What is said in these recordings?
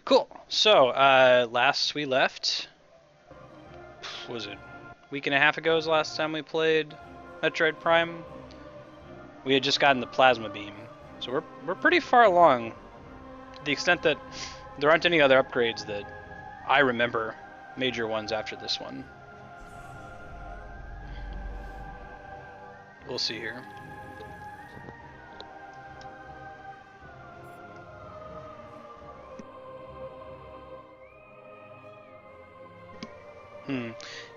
Cool. So, last we left, was it a week and a half ago was the last time we played Metroid Prime? We had just gotten the plasma beam. So we're pretty far along, to the extent that there aren't any other upgrades that I remember, major ones after this one. We'll see here.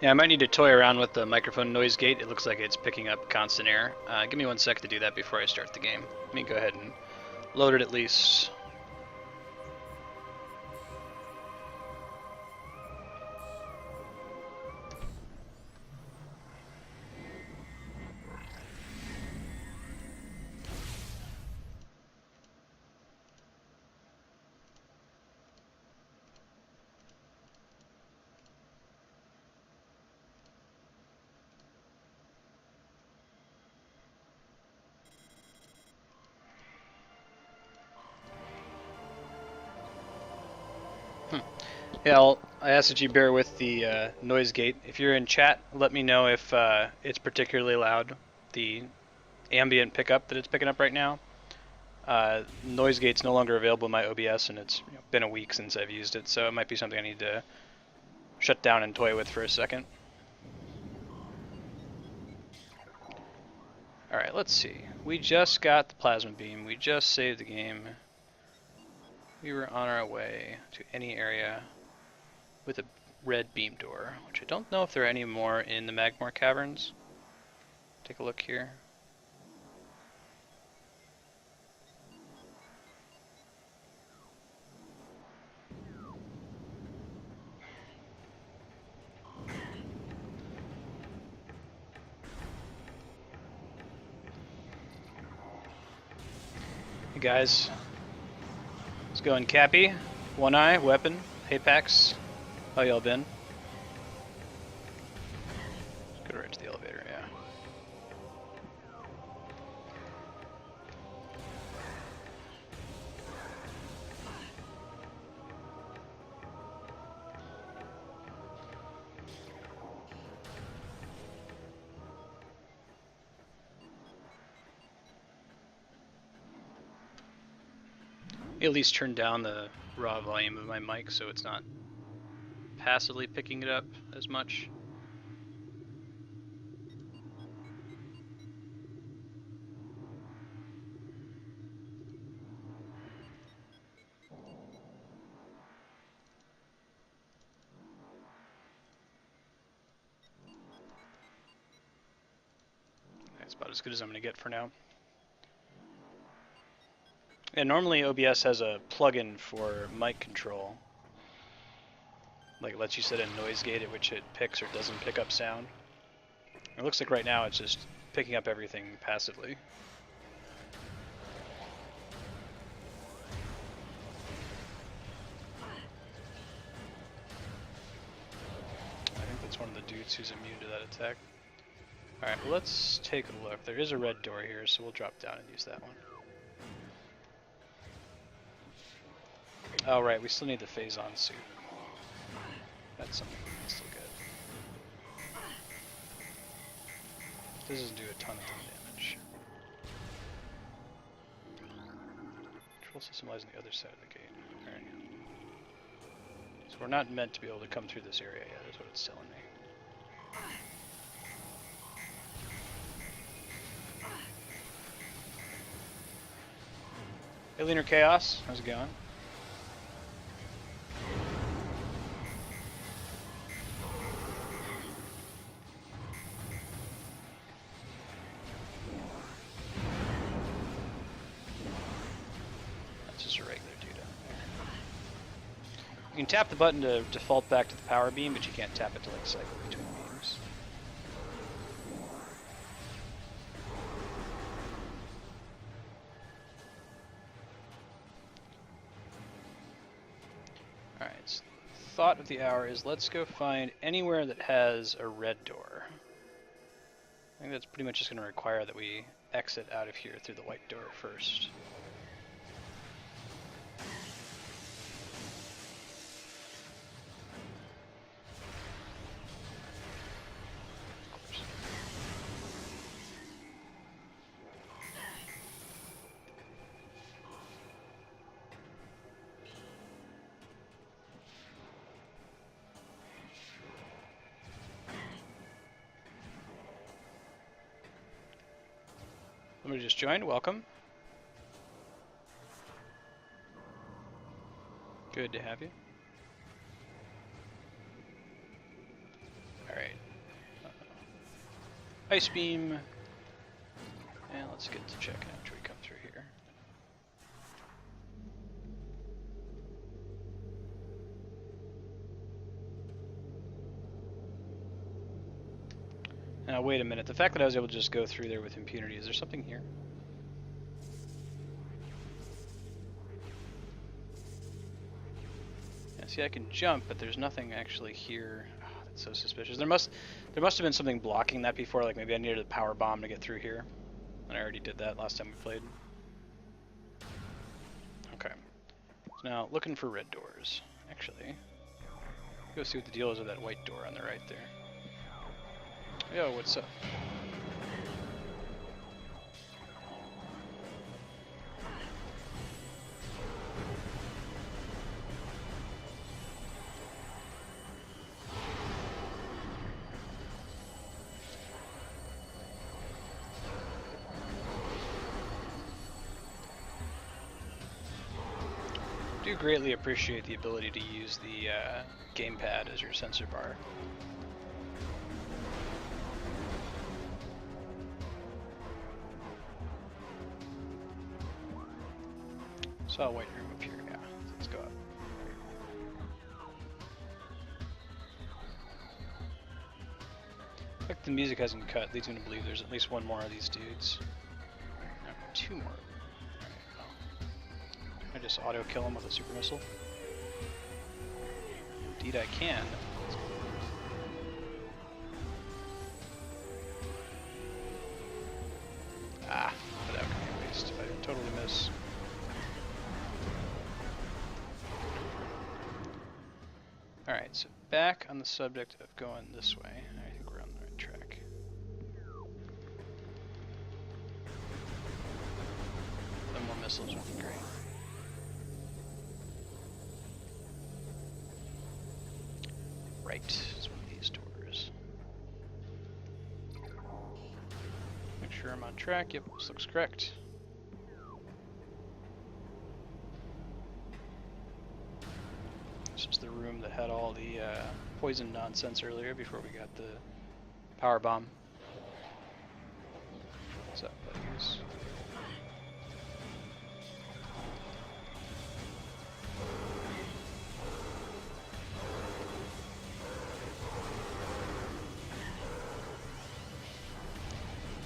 Yeah, I might need to toy around with the microphone noise gate. It looks like it's picking up constant air. Give me 1 sec to do that before I start the game. Let me go ahead and load it at least. Yeah, I ask that you bear with the noise gate. If you're in chat, let me know if it's particularly loud, the ambient pickup that it's picking up right now. Noise gate's no longer available in my OBS, and it's been a week since I've used it, so it might be something I need to shut down and toy with for a second. Alright, let's see. We just got the plasma beam. We just saved the game. We were on our way to any area with a red beam door, which I don't know if there are any more in the Magmore Caverns. Take a look here. Hey guys, let's go in Cappy, One Eye, Weapon, Apex. How y'all been? Let's go right to the elevator, yeah. At least turn down the raw volume of my mic so it's not passively picking it up as much. That's about as good as I'm going to get for now. And normally OBS has a plugin for mic control. Like it lets you set a noise gate at which it picks or doesn't pick up sound. It looks like right now it's just picking up everything passively. I think that's one of the dudes who's immune to that attack. Alright, well let's take a look. There is a red door here, so we'll drop down and use that one. Oh right, we still need the Phazon Suit. That's something we can still get. This doesn't do a ton of damage. Control system lies on the other side of the gate. Alright. So we're not meant to be able to come through this area yet, is what it's telling me. Hey Lunar Chaos, how's it going? That's just a regular dude out there. You can tap the button to default back to the power beam, but you can't tap it to like cycle between beams. Alright, thought of the hour is let's go find anywhere that has a red door. I think that's pretty much just going to require that we exit out of here through the white door first. Somebody just joined. Welcome. Good to have you. Alright. Ice beam. And let's get to checking after we come through here. Now wait a minute, the fact that I was able to just go through there with impunity, is there something here? Yeah, see, I can jump, but there's nothing actually here. Oh, that's so suspicious. There must have been something blocking that before, like maybe I needed a power bomb to get through here. And I already did that last time we played. Okay. So now, looking for red doors. Actually, go see what the deal is with that white door on the right there. Yo, what's up? I do greatly appreciate the ability to use the gamepad as your sensor bar. Saw a white room up here, yeah. So let's go up. The fact the music hasn't cut leads me to believe there's at least one more of these dudes. No, two more. Alright, well. I just auto kill him with a super missile. Indeed I can. Ah, but that could be a waste if I totally miss. Alright, so back on the subject of going this way. I think we're on the right track. Some more missiles would be great. Right, it's one of these doors. Make sure I'm on track. Yep, this looks correct. This is the room that had all the poison nonsense earlier before we got the power bomb. What's up, buddies?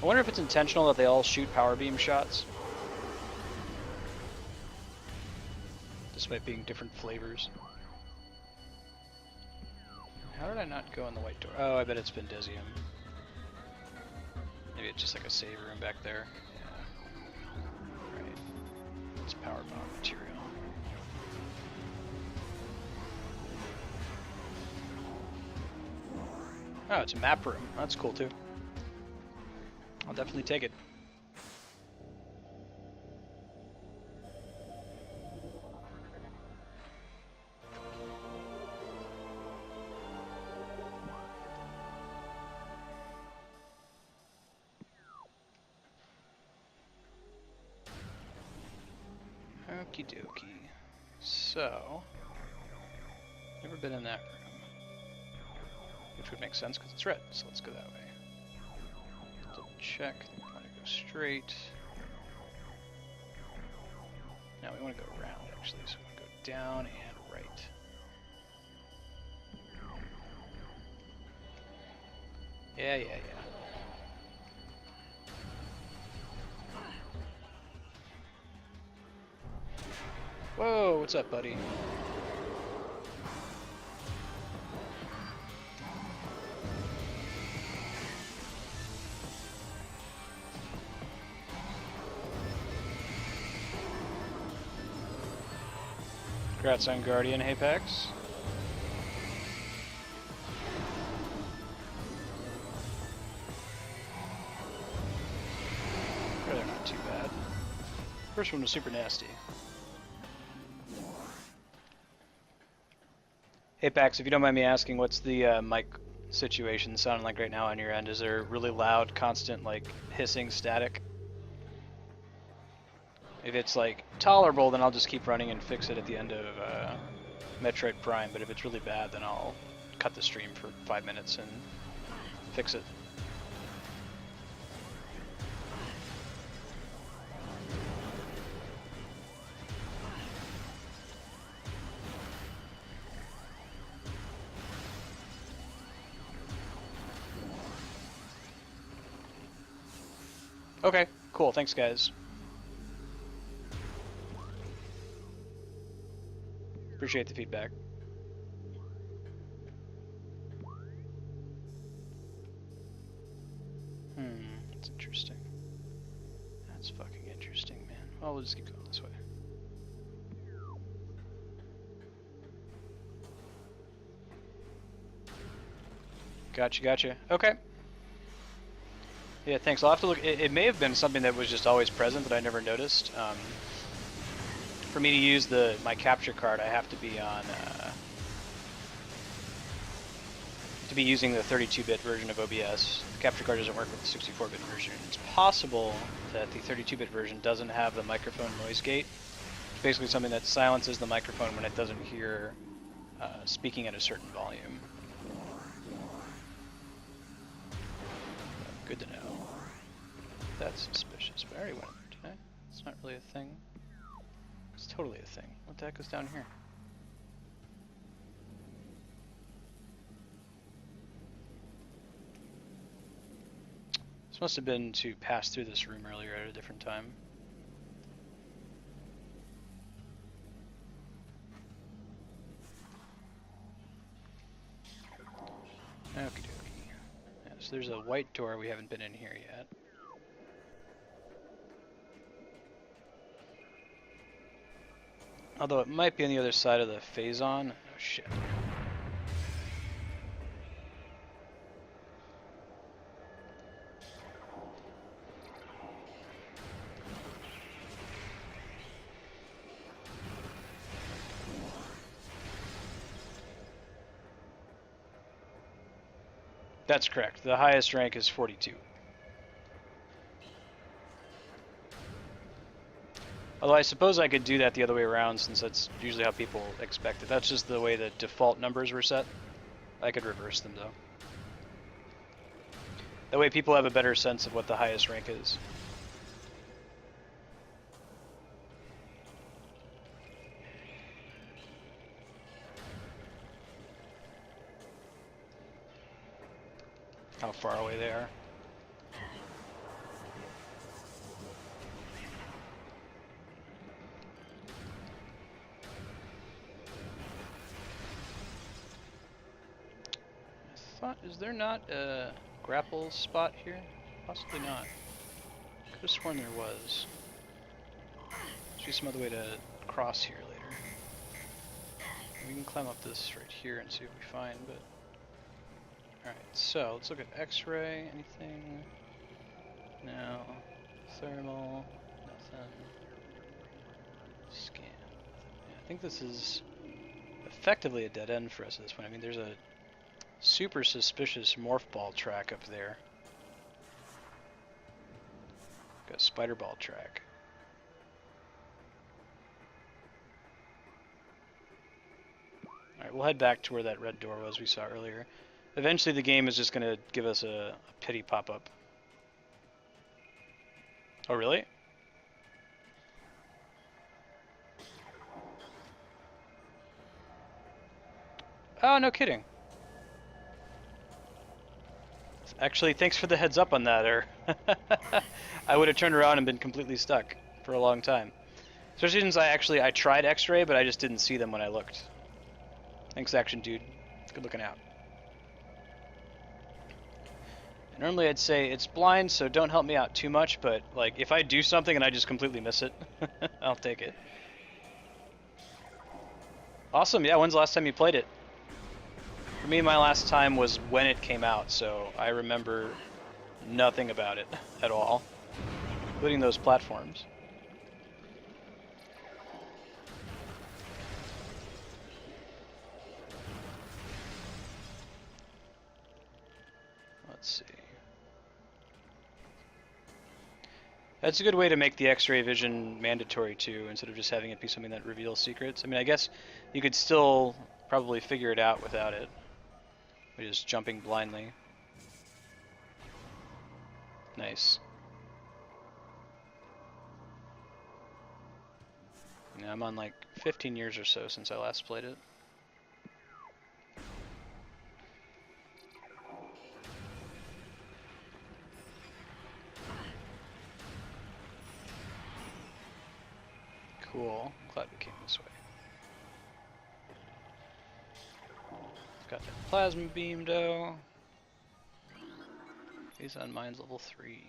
I wonder if it's intentional that they all shoot power beam shots, despite being different flavors. How did I not go in the white door? Oh, I bet it's been Desium. Maybe it's just like a save room back there. Yeah. Right. It's power bomb material. Oh, it's a map room. That's cool too. I'll definitely take it. Okie dokie. So, never been in that room. Which would make sense because it's red, so let's go that way. Double check, I want to go straight. Now we want to go around actually, so we want to go down and right. Yeah. Whoa, what's up, buddy? Congrats on Guardian, Apex. They're not too bad. First one was super nasty. Apex, if you don't mind me asking, what's the mic situation sounding like right now on your end? Is there really loud, constant, like, hissing static? If it's like tolerable, then I'll just keep running and fix it at the end of Metroid Prime. But if it's really bad, then I'll cut the stream for 5 minutes and fix it. Okay, cool. Thanks, guys. Appreciate the feedback. That's interesting. That's fucking interesting, man. Well, we'll just keep going this way. Gotcha. Okay. Yeah, thanks. I'll have to look. It may have been something that was just always present that I never noticed. For me to use my capture card, I have to be on using the 32-bit version of OBS. The capture card doesn't work with the 64-bit version. It's possible that the 32-bit version doesn't have the microphone noise gate. It's basically something that silences the microphone when it doesn't hear speaking at a certain volume. Good to know. That's suspicious, but I already went there, did I? It's not really a thing. It's totally a thing. What the heck is down here? This must have been to pass through this room earlier at a different time. Okie dokie. Yeah, so there's a white door. We haven't been in here yet. Although it might be on the other side of the Phazon. Oh shit. That's correct. The highest rank is 42. Although I suppose I could do that the other way around, since that's usually how people expect it. That's just the way the default numbers were set. I could reverse them, though. That way people have a better sense of what the highest rank is. How far away they are. Is there not a grapple spot here? Possibly not. Could have sworn there was. There's be some other way to cross here later. We can climb up this right here and see what we find, but... Alright, so let's look at X-ray. Anything? No. Thermal. Nothing. Scan. Yeah, I think this is effectively a dead end for us at this point. I mean, there's a super suspicious morph ball track up there. Got a spider ball track. Alright, we'll head back to where that red door was we saw earlier. Eventually the game is just going to give us a pity pop-up. Oh, really? Oh, no kidding. Actually, thanks for the heads up on that, or I would have turned around and been completely stuck for a long time. Especially since I tried X-ray, but I just didn't see them when I looked. Thanks, Action Dude. Good looking out. Normally I'd say it's blind, so don't help me out too much, but like if I do something and I just completely miss it, I'll take it. Awesome, yeah, when's the last time you played it? For me, my last time was when it came out, so I remember nothing about it at all, including those platforms. Let's see. That's a good way to make the X-ray vision mandatory too, instead of just having it be something that reveals secrets. I mean, I guess you could still probably figure it out without it, by just jumping blindly. Nice. Yeah, I'm on like 15 years or so since I last played it. Cool. Glad we came this way. Got that plasma beam though. Phazon mine's level 3.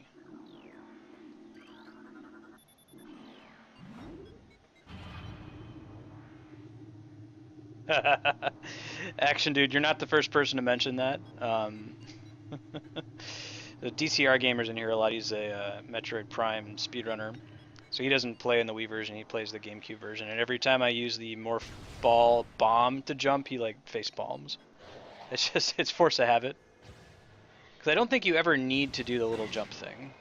Action dude, you're not the first person to mention that. The DCR gamers in here a lot. He's a Metroid Prime speedrunner. So he doesn't play in the Wii version, he plays the GameCube version. And every time I use the Morph Ball bomb to jump, he like face palms. It's just, it's force of habit. Because I don't think you ever need to do the little jump thing.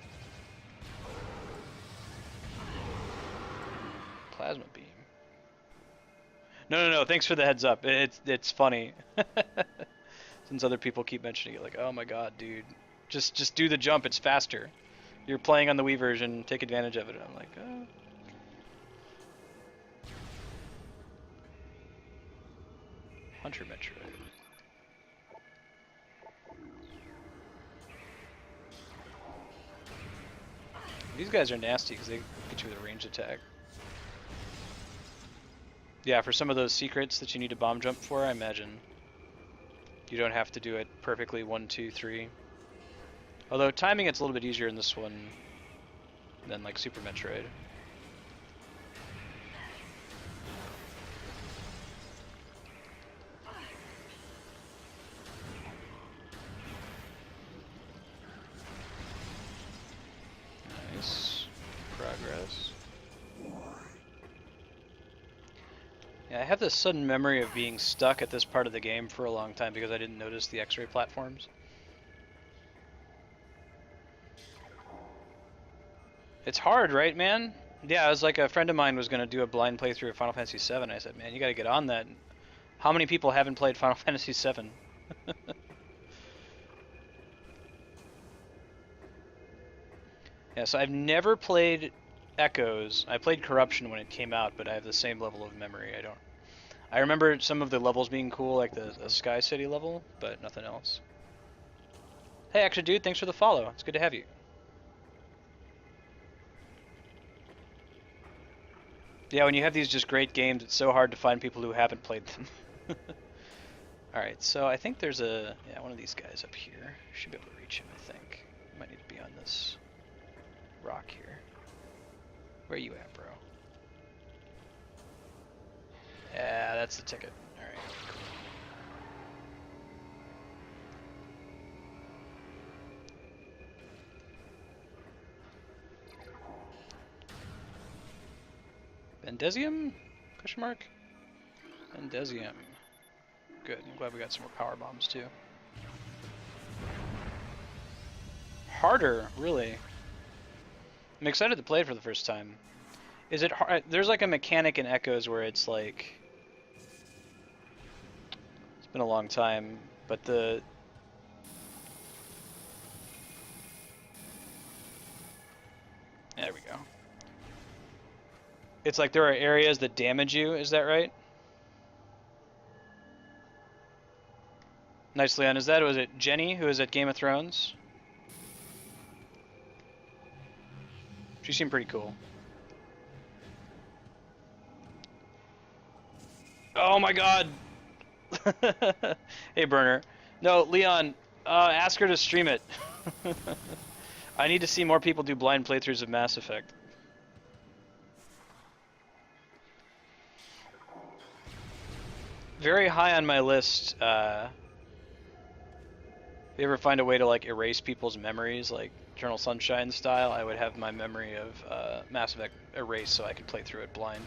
Plasma beam. No, thanks for the heads up. It's funny. Since other people keep mentioning it, like, oh my god, dude. Just do the jump, it's faster. You're playing on the Wii version, take advantage of it. I'm like, oh. Hunter Metroid. These guys are nasty because they get you with a ranged attack. Yeah, for some of those secrets that you need to bomb jump for, I imagine you don't have to do it perfectly 1, 2, 3. Although timing it's a little bit easier in this one than like Super Metroid. Nice progress. Yeah, I have this sudden memory of being stuck at this part of the game for a long time because I didn't notice the X-ray platforms. It's hard, right, man? Yeah, it was like a friend of mine was going to do a blind playthrough of Final Fantasy VII. I said, man, you got to get on that. How many people haven't played Final Fantasy VII? Yeah, so I've never played Echoes. I played Corruption when it came out, but I have the same level of memory. I remember some of the levels being cool, like the Sky City level, but nothing else. Hey, Action Dude, thanks for the follow. It's good to have you. Yeah, when you have these just great games, it's so hard to find people who haven't played them. Alright, so I think there's one of these guys up here. Should be able to reach him, I think. Might need to be on this rock here. Where you at, bro? Yeah, that's the ticket. Alright, cool. Bendesium? Question mark? Bendesium. Good, I'm glad we got some more power bombs too. Harder, really. I'm excited to play it for the first time. Is it hard? There's like a mechanic in Echoes where it's like... It's been a long time, but the... There we go. It's like there are areas that damage you, is that right? Nice, Leon. Was it Jenny who is at Game of Thrones? She seemed pretty cool. Oh my god! Hey, Burner. No, Leon, ask her to stream it. I need to see more people do blind playthroughs of Mass Effect. Very high on my list, if you ever find a way to like erase people's memories, like Eternal Sunshine style, I would have my memory of Mass Effect erased so I could play through it blind.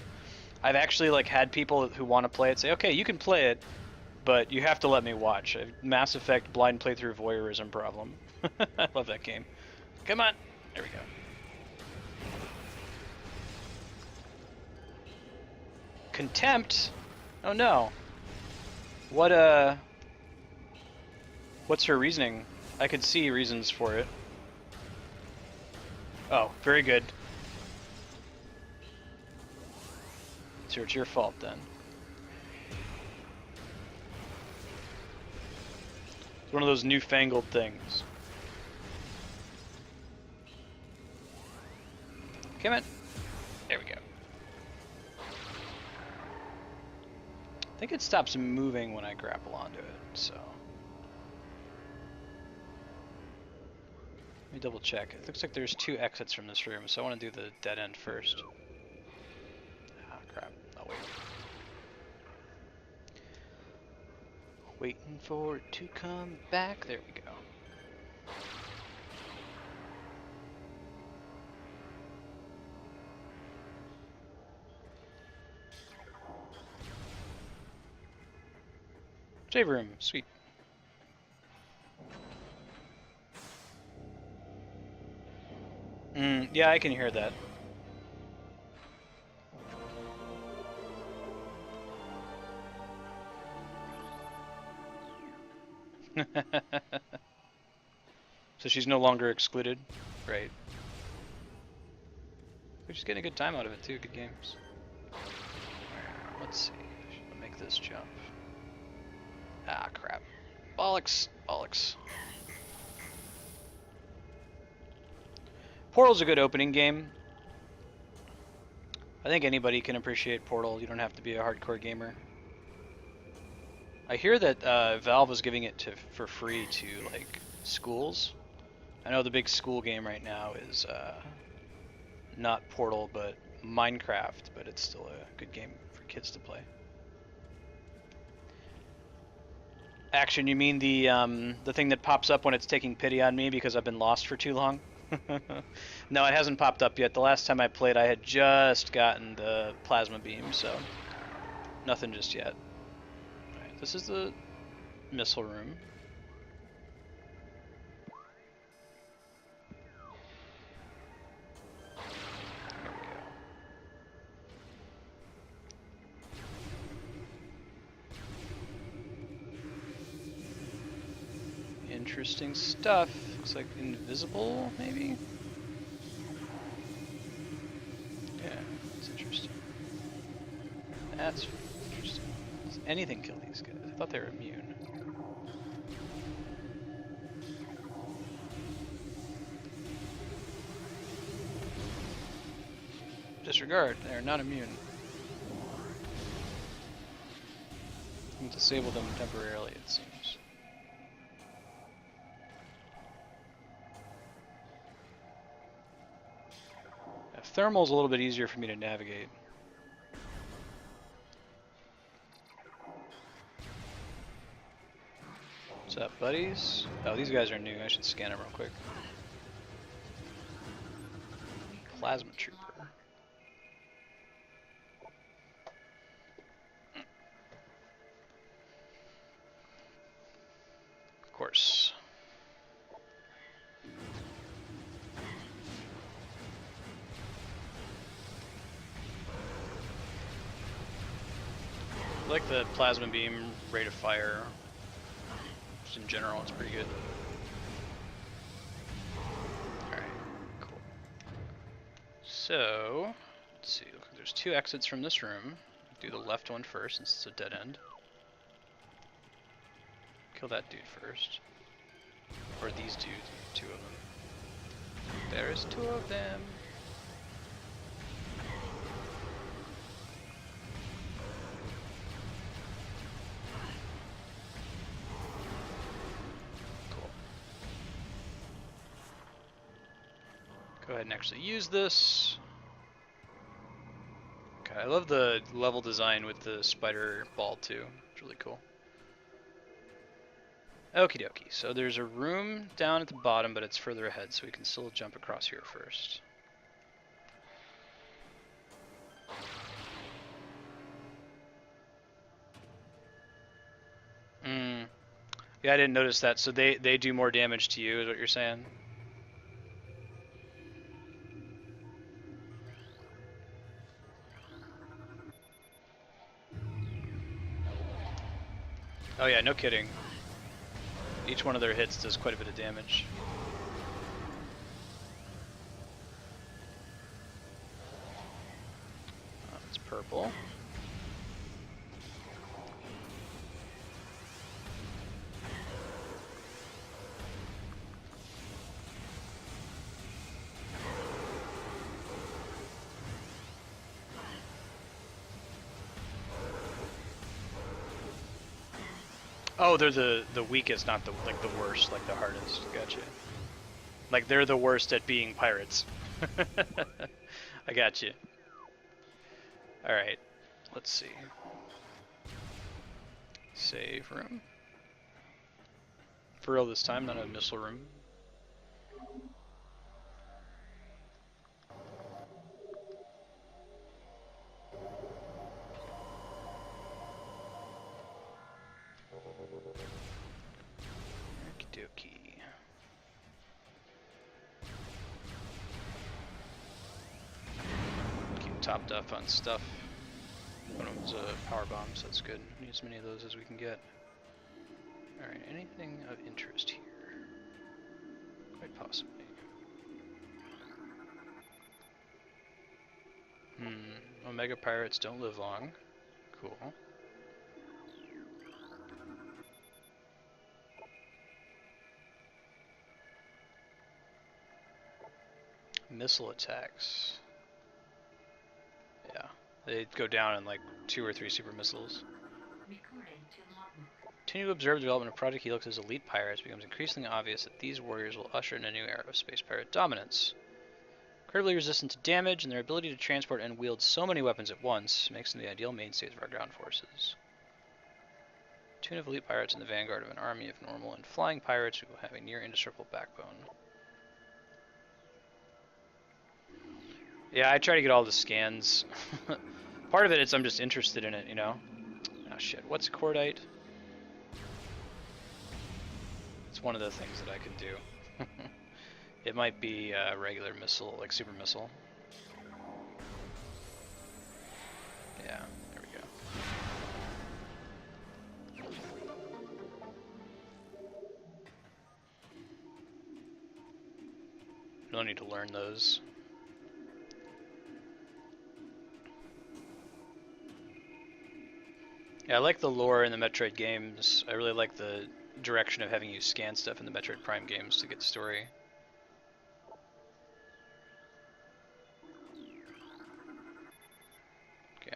I've actually like had people who want to play it say, okay, you can play it, but you have to let me watch. Mass Effect blind playthrough voyeurism problem. I love that game. Come on. There we go. Contempt? Oh no. What, what's her reasoning? I could see reasons for it. Oh, very good. So it's your fault then. It's one of those newfangled things. Come on. There we go. I think it stops moving when I grapple onto it, so. Let me double check. It looks like there's 2 exits from this room, so I want to do the dead end first. Ah, crap. I'll wait. Waiting for it to come back. There we go. Save room. Sweet. Yeah, I can hear that. So she's no longer excluded? Right. We're just getting a good time out of it too, good games. Let's see, should I make this jump? Ah, crap. Bollocks, bollocks. Portal's a good opening game. I think anybody can appreciate Portal, you don't have to be a hardcore gamer. I hear that Valve was giving it for free to like schools. I know the big school game right now is not Portal, but Minecraft, but it's still a good game for kids to play. Action, you mean the thing that pops up when it's taking pity on me because I've been lost for too long? No, it hasn't popped up yet. The last time I played, I had just gotten the plasma beam, so nothing just yet. Alright, this is the missile room. Interesting stuff. Looks like invisible, maybe? Yeah, that's interesting. That's interesting. Does anything kill these guys? I thought they were immune. Disregard, they're not immune. You can disable them temporarily, it seems. Thermal's a little bit easier for me to navigate. What's up, buddies? Oh, these guys are new. I should scan them real quick. Plasma Trooper. Of course. I like the plasma beam rate of fire. Just in general, it's pretty good. Alright, cool. So, let's see. Look, there's 2 exits from this room. Do the left one first since it's a dead end. Kill that dude first. Or these dudes, 2 of them. There's 2 of them. Go ahead and actually use this. Okay, I love the level design with the spider ball too. It's really cool. Okie dokie, so there's a room down at the bottom, but it's further ahead, so we can still jump across here first. Yeah, I didn't notice that. So they do more damage to you, is what you're saying? Oh yeah, no kidding. Each one of their hits does quite a bit of damage. It's purple. Oh, they're the weakest, not the like the worst, like the hardest. Gotcha. Like they're the worst at being pirates. I got you. All right, let's see. Save room. For real this time, not a missile room. Okie dokie. Keep topped up on stuff. One of them's a power bomb, so that's good. Need as many of those as we can get. Alright, anything of interest here? Quite possibly. Omega pirates don't live long. Cool. Missile attacks. Yeah, they go down in like 2 or 3 super missiles. Continue to observe the development of Project Helix as elite pirates. It becomes increasingly obvious that these warriors will usher in a new era of space pirate dominance. Incredibly resistant to damage, and their ability to transport and wield so many weapons at once makes them the ideal mainstays of our ground forces. Tune of elite pirates in the vanguard of an army of normal and flying pirates who have a near indestructible backbone. Yeah, I try to get all the scans. Part of it is I'm just interested in it, you know? Oh shit, what's cordite? It's one of the things that I can do. It might be a regular missile, like super missile. Yeah, there we go. Don't need to learn those. Yeah, I like the lore in the Metroid games. I really like the direction of having you scan stuff in the Metroid Prime games to get the story.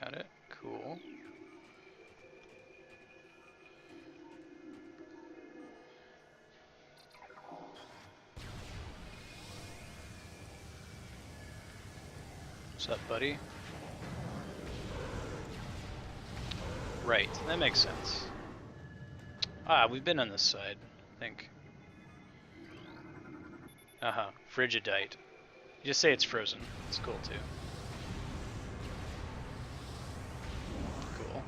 Got it. Cool. What's up, buddy? Right, that makes sense. Ah, we've been on this side, I think. Uh-huh, frigidite. You just say it's frozen. It's cool, too. Cool.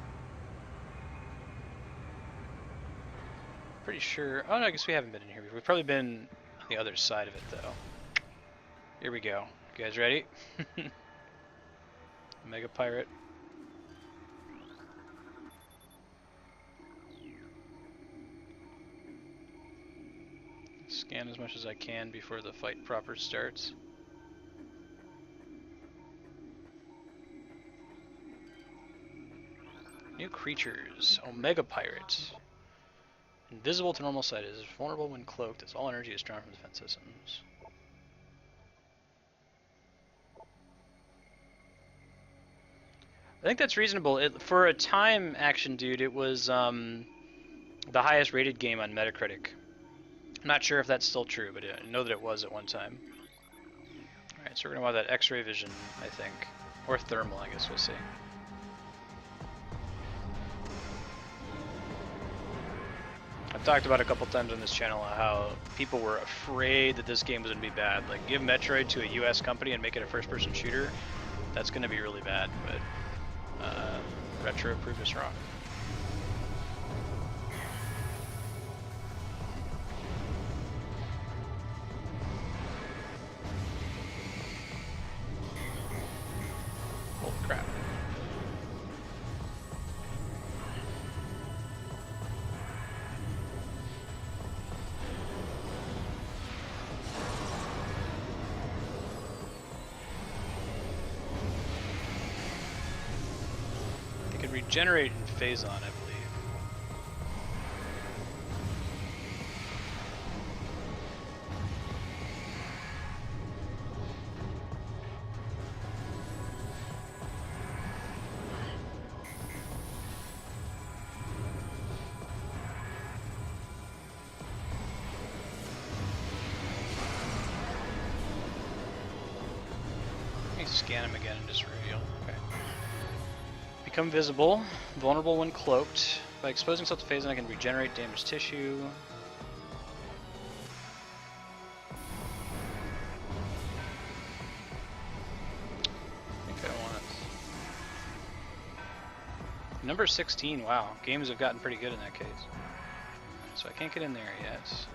Pretty sure... Oh, no, I guess we haven't been in here before. We've probably been on the other side of it, though. Here we go. You guys ready? Mega Pirate. Scan as much as I can before the fight proper starts. New creatures. Omega Pirate. Invisible to normal sight, is vulnerable when cloaked, as all energy is drawn from defense systems. I think that's reasonable. For a time action, dude, it was the highest rated game on Metacritic. I'm not sure if that's still true, but I know that it was at one time. Alright, so we're going to want that X-ray vision, I think. Or thermal, I guess we'll see. I've talked about a couple times on this channel how people were afraid that this game was going to be bad. Like, give Metroid to a US company and make it a first-person shooter, that's going to be really bad, but Retro proved us wrong. Holy crap. regenerate in Phazon, I believe. Scan him again and just reveal. Okay. Become visible, vulnerable when cloaked. By exposing self to Phazon, I can regenerate damaged tissue. I think I want it. Number 16, wow. Games have gotten pretty good in that case. So I can't get in there yet.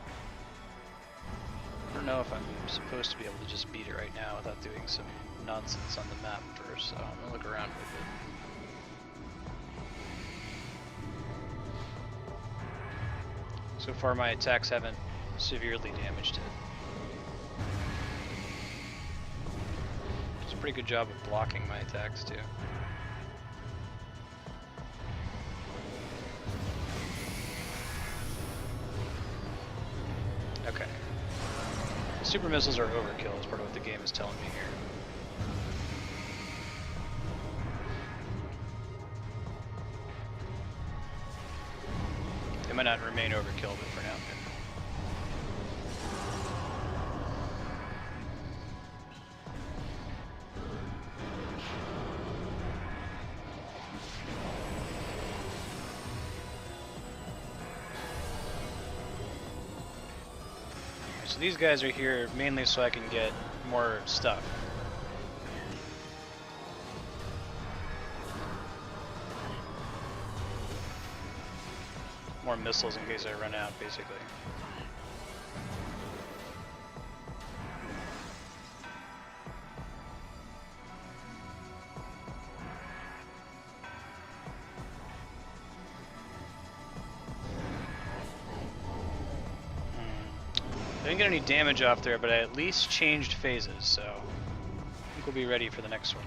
I don't know if I'm supposed to be able to just beat it right now without doing some nonsense on the map first, so I'm gonna look around for a bit. So far my attacks haven't severely damaged it. It's a pretty good job of blocking my attacks too. Okay. Super missiles are overkill is part of what the game is telling me here. They might not remain overkill, but for now. So these guys are here mainly so I can get more stuff. More missiles in case I run out, basically. I didn't get any damage off there, but I at least changed phases, so I think we'll be ready for the next one.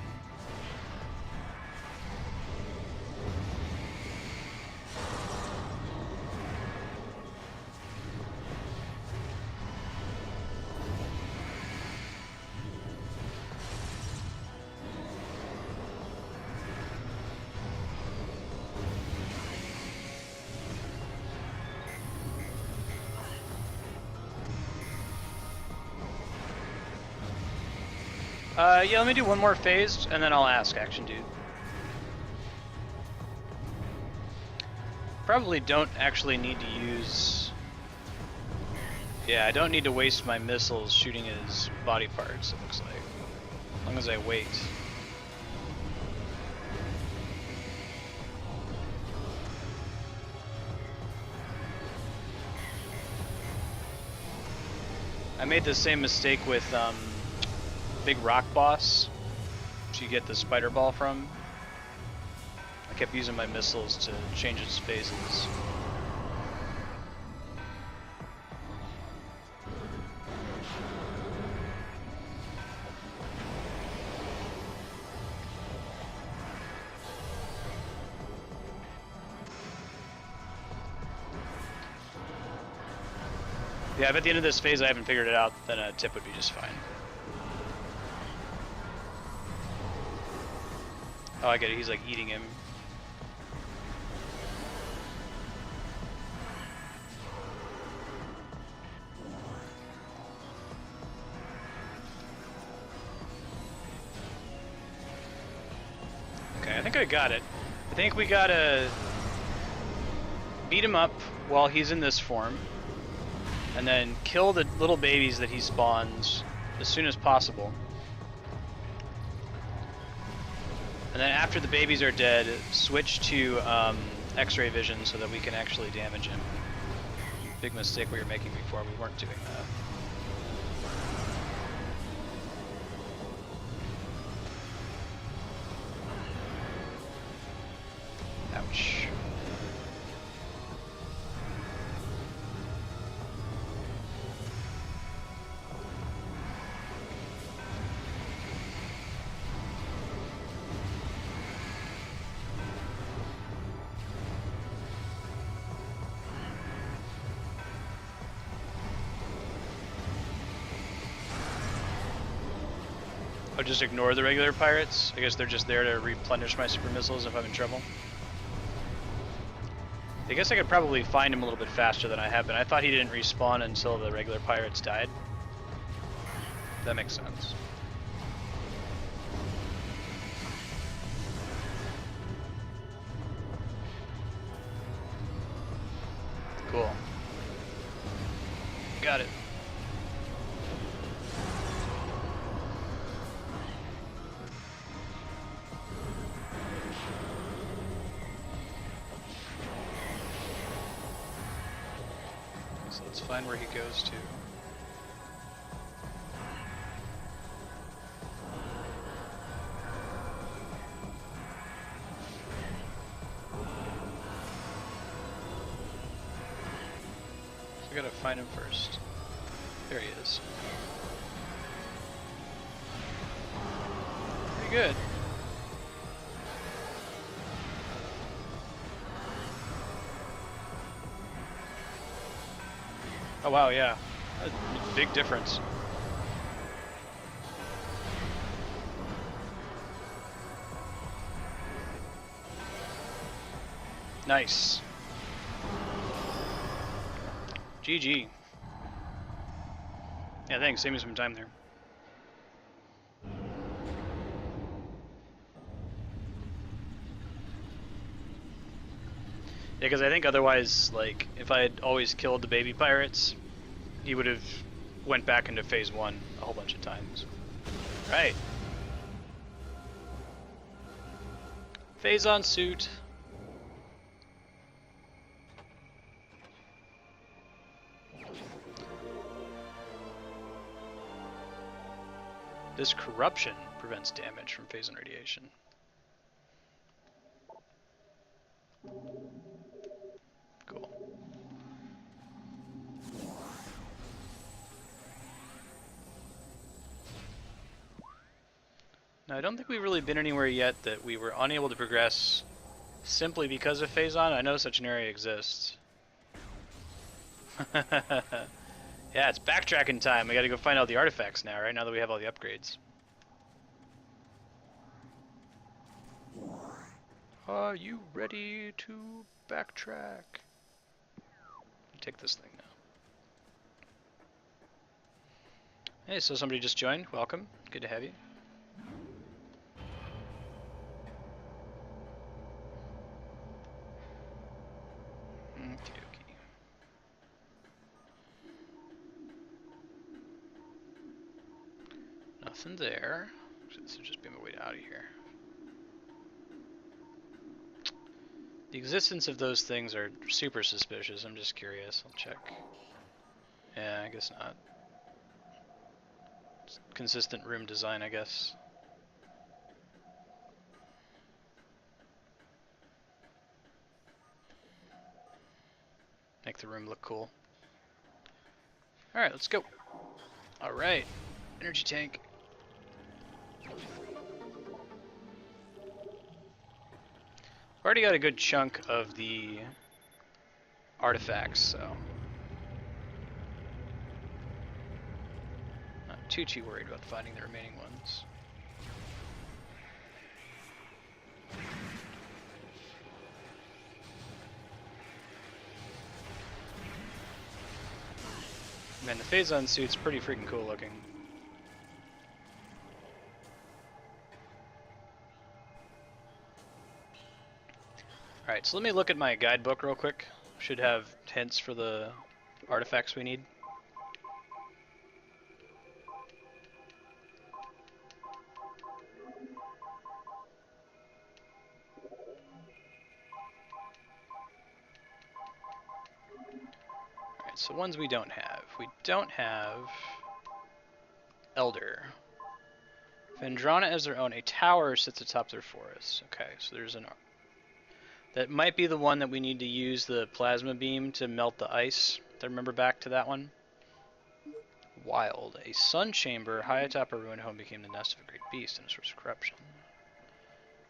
Yeah, let me do one more phase, and then I'll ask Action Dude. Probably don't actually need to use... Yeah, I don't need to waste my missiles shooting his body parts, it looks like. As long as I wait. I made the same mistake with, big rock boss, which you get the spider ball from. I kept using my missiles to change its phases. Yeah, if at the end of this phase I haven't figured it out, then a tip would be just fine. Oh, I get it. He's like eating him. Okay, I think I got it. I think we gotta beat him up while he's in this form, and then kill the little babies that he spawns as soon as possible. And then after the babies are dead, switch to X-ray vision so that we can actually damage him. Big mistake we were making before, we weren't doing that. Ouch. I'll just ignore the regular pirates. I guess they're just there to replenish my super missiles if I'm in trouble. I guess I could probably find him a little bit faster than I have been. I thought he didn't respawn until the regular pirates died. That makes sense. Cool. Got it. So let's find where he goes to. So I gotta find him first. There he is. Pretty good. Oh wow, yeah. A big difference. Nice. GG. Yeah, thanks. Save me some time there. Yeah, because I think otherwise, like, if I had always killed the baby pirates, he would have went back into phase 1 a whole bunch of times. Right. Phazon Suit. This corruption prevents damage from phazon radiation. Cool. Now, I don't think we've really been anywhere yet that we were unable to progress simply because of Phazon. I know such an area exists. Yeah, it's backtracking time. We gotta go find all the artifacts now, right? Now that we have all the upgrades. Are you ready to backtrack? Take this thing now. Hey, so somebody just joined. Welcome. Good to have you. Okey-dokey. Nothing there. This would just be my way out of here. The existence of those things are super suspicious. I'm just curious. I'll check. Yeah, I guess not. It's consistent room design, I guess. Make the room look cool. Alright, let's go. Alright. Energy tank. Already got a good chunk of the artifacts, so not too worried about finding the remaining ones. Man, the Phazon suit's pretty freaking cool looking. Alright, so let me look at my guidebook real quick. Should have hints for the artifacts we need. Alright, so ones we don't have. We don't have Elder. Vendrana as their own. A tower sits atop their forest. Okay, so there's an... That might be the one that we need to use the plasma beam to melt the ice. I remember back to that one. Wild. A sun chamber high atop a ruined home became the nest of a great beast and a source of corruption.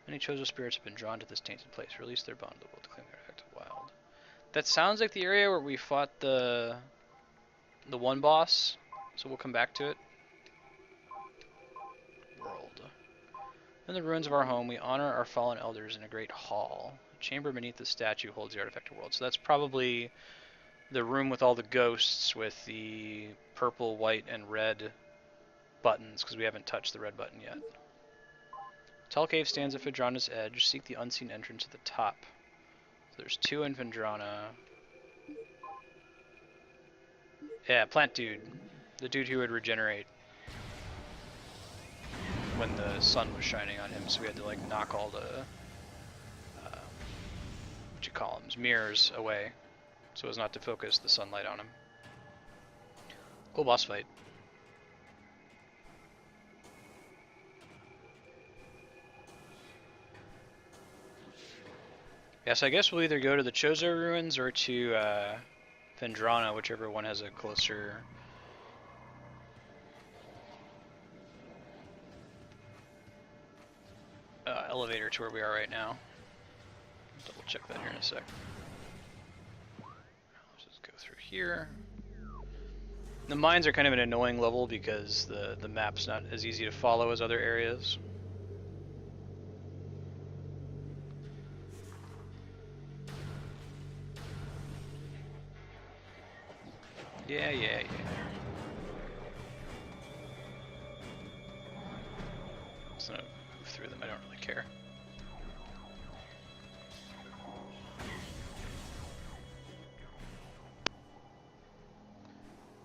Many chosen spirits have been drawn to this tainted place. Release their bond that will claim the artifact of Wild. That sounds like the area where we fought the one boss, so we'll come back to it. World. In the ruins of our home, we honor our fallen elders in a great hall. A chamber beneath the statue holds the artifact world. So that's probably the room with all the ghosts with the purple, white, and red buttons, because we haven't touched the red button yet. Tall cave stands at Phadrana's edge. Seek the unseen entrance at the top. So there's 2 in Phadrana. Yeah, plant dude. The dude who would regenerate when the sun was shining on him, so we had to like knock all the what you call them, mirrors away so as not to focus the sunlight on him. Cool boss fight. Yes, I guess we'll either go to the Chozo ruins or to Phadrana, whichever one has a closer elevator to where we are right now. Double check that here in a sec. Let's just go through here. The mines are kind of an annoying level because the map's not as easy to follow as other areas. Yeah. Just gonna move through them, I don't really care.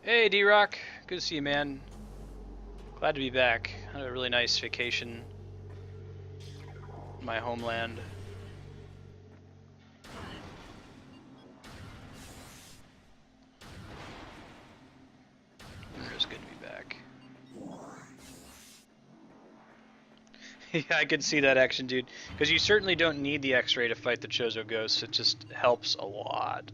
Hey D-Rock, good to see you, man. Glad to be back. Had a really nice vacation in my homeland. It's good to be back. Yeah, I can see that action, dude. Because you certainly don't need the X-ray to fight the Chozo ghosts. It just helps a lot.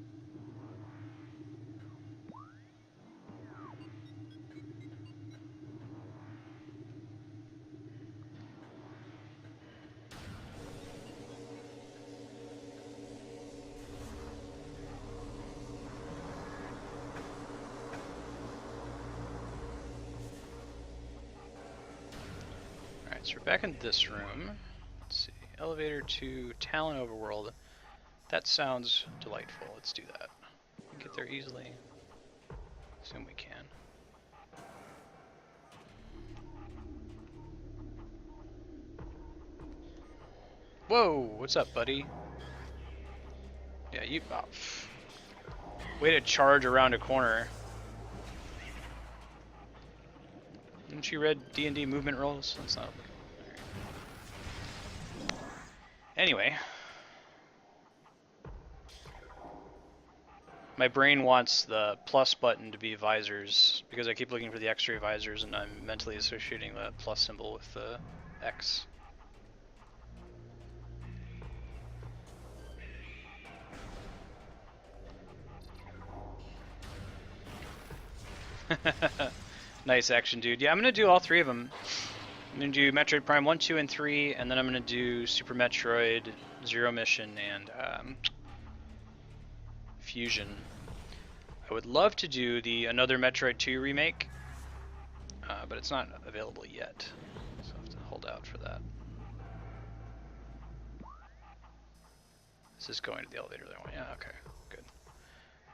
Alright, so we're back in this room. Let's see. Elevator to Talon Overworld. That sounds delightful. Let's do that. Get there easily. Assume we can. Whoa! What's up, buddy? Yeah, you... Oh, way to charge around a corner. Haven't you read D&D movement rules? That's not... Anyway. My brain wants the plus button to be visors, because I keep looking for the X-ray visors and I'm mentally associating the plus symbol with the X. Nice action, dude. Yeah, I'm going to do all 3 of them. I'm going to do Metroid Prime 1, 2, and 3, and then I'm going to do Super Metroid, Zero Mission, and Fusion. I would love to do the Another Metroid 2 remake, but it's not available yet, so I have to hold out for that. Is this going to the elevator that I want? Yeah, okay, good.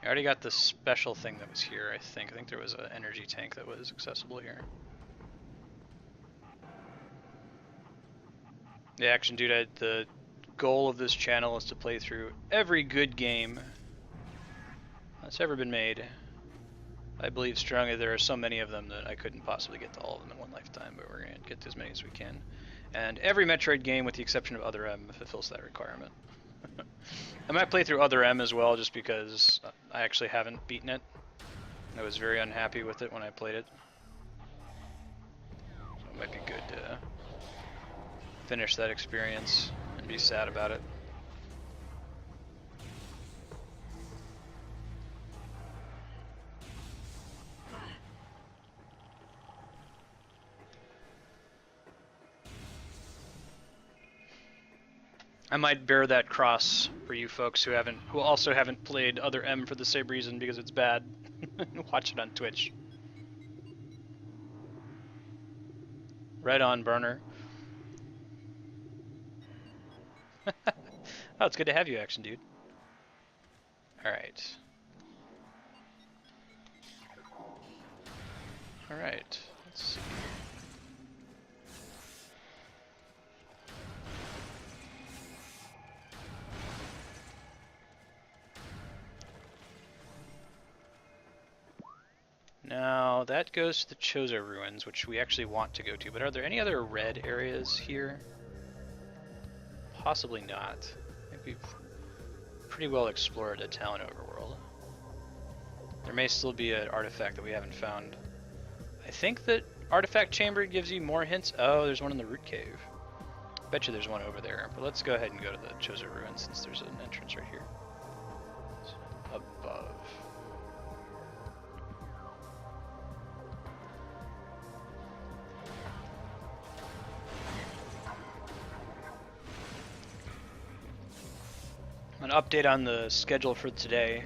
I already got the special thing that was here, I think. I think there was an energy tank that was accessible here. The action dude, the goal of this channel is to play through every good game that's ever been made. I believe strongly there are so many of them that I couldn't possibly get to all of them in one lifetime, but we're going to get to as many as we can. And every Metroid game, with the exception of Other M, fulfills that requirement. I might play through Other M as well, just because I actually haven't beaten it. I was very unhappy with it when I played it. So it might be good to finish that experience and be sad about it. I might bear that cross for you folks who also haven't played Other M for the same reason, because it's bad. Watch it on Twitch. Right on, Burner. Oh, it's good to have you, Action Dude. Alright. Alright, let's see. Now, that goes to the Chozo Ruins, which we actually want to go to, but are there any other red areas here? Possibly not. I think we've pretty well explored the town overworld. There may still be an artifact that we haven't found. I think that Artifact Chamber gives you more hints. Oh, there's one in the Root Cave. Bet you there's one over there, but let's go ahead and go to the Chozo Ruins since there's an entrance right here. It's above. An update on the schedule for today.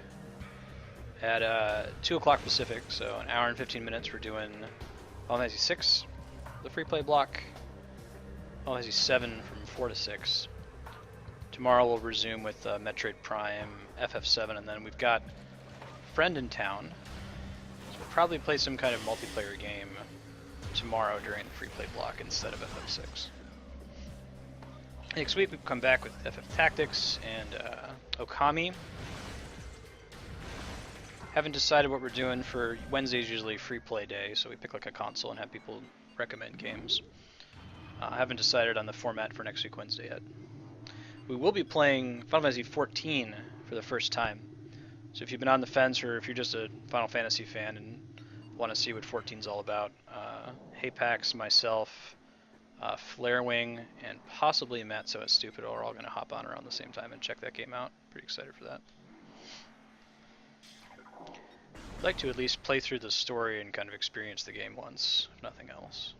At 2 o'clock Pacific, so an hour and 15 minutes, we're doing Final Fantasy VI, the free play block, Final Fantasy VII from 4 to 6. Tomorrow we'll resume with Metroid Prime, FF7, and then we've got Friend in Town. So we'll probably play some kind of multiplayer game tomorrow during the free play block instead of FF6. Next week we've come back with FF Tactics and Okami. Haven't decided what we're doing for Wednesday's usually free play day, so we pick like a console and have people recommend games. I haven't decided on the format for next week Wednesday yet. We will be playing Final Fantasy XIV for the first time. So if you've been on the fence or if you're just a Final Fantasy fan and want to see what 14's all about, Hapax, myself, Flarewing, and possibly Matt So It's Stupid are all going to hop on around the same time and check that game out. Pretty excited for that. I'd like to at least play through the story and kind of experience the game once, if nothing else.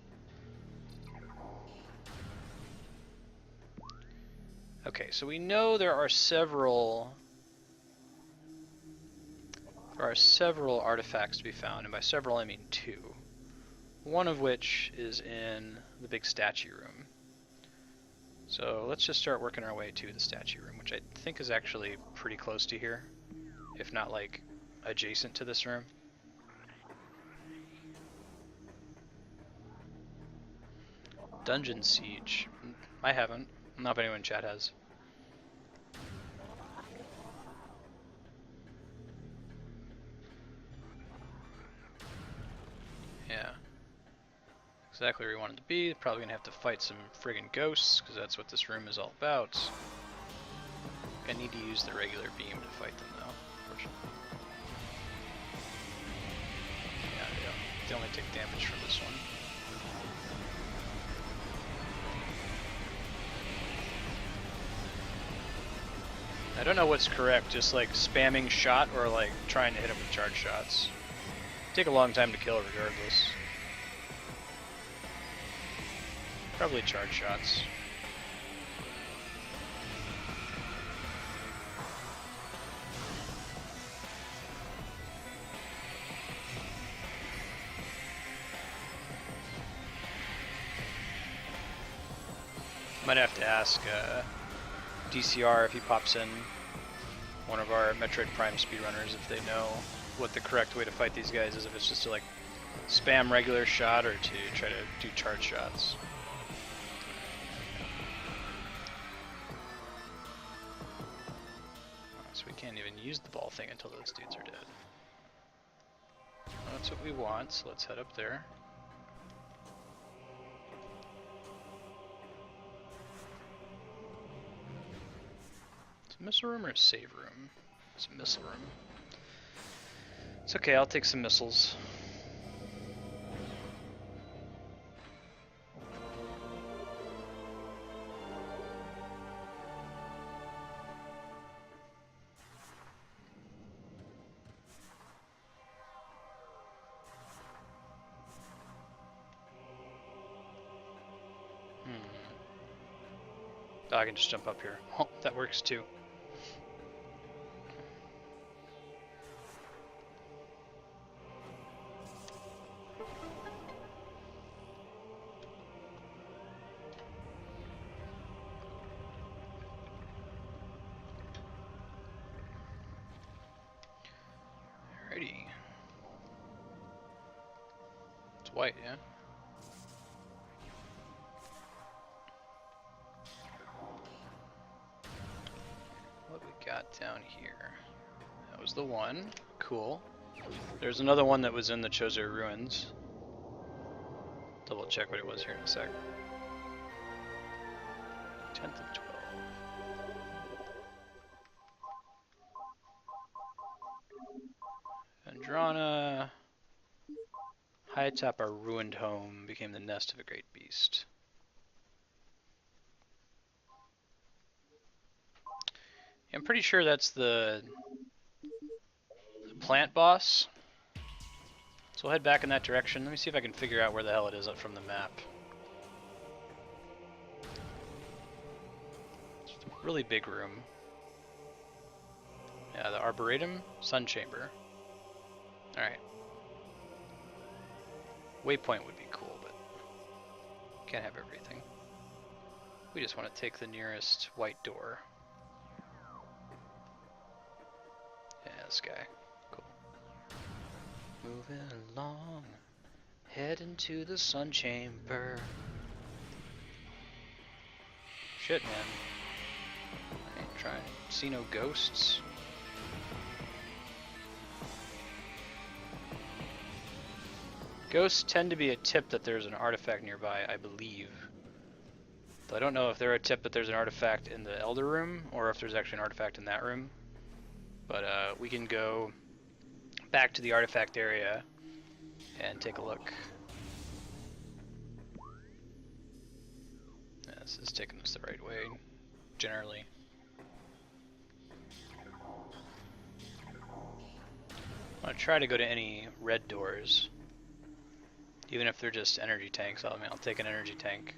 Okay, so we know there are several artifacts to be found, and by several I mean 2. One of which is in the big statue room. So let's just start working our way to the statue room, which I think is actually pretty close to here, if not like adjacent to this room. Dungeon Siege. I haven't. Not if anyone in chat has. Yeah. Exactly where we wanted to be. Probably gonna have to fight some friggin' ghosts, because that's what this room is all about. I need to use the regular beam to fight them, though, unfortunately. Yeah, they only take damage from this one. I don't know what's correct, just like spamming shot or like trying to hit him with charge shots. Take a long time to kill regardless. Probably charge shots. Might have to ask DCR if he pops in, one of our Metroid Prime speedrunners, if they know what the correct way to fight these guys is, if it's just to like spam regular shot or to try to do charge shots. So we can't even use the ball thing until those dudes are dead. Well, that's what we want, so let's head up there. Missile room or a save room? It's a missile room. It's okay, I'll take some missiles. Oh, I can just jump up here. Oh, that works too. Alrighty. It's white, yeah? What we got down here? That was the one. Cool. There's another one that was in the Chozo Ruins. Double check what it was here in a sec. 10th of 12. Andrana. High atop our ruined home became the nest of a great beast. I'm pretty sure that's the plant boss. So we'll head back in that direction. Let me see if I can figure out where the hell it is up from the map. It's a really big room. Yeah, the Arboretum, Sun Chamber. Alright. Waypoint would be cool, but can't have everything. We just want to take the nearest white door. Yeah, this guy. Cool. Moving along, heading to the Sun Chamber. Shit, man. I ain't trying to see no ghosts. Ghosts tend to be a tip that there's an artifact nearby, I believe. Though I don't know if they're a tip that there's an artifact in the Elder Room, or if there's actually an artifact in that room. But we can go back to the artifact area and take a look. Yeah, this is taking us the right way, generally. I want to try to go to any red doors. Even if they're just energy tanks, I'll take an energy tank.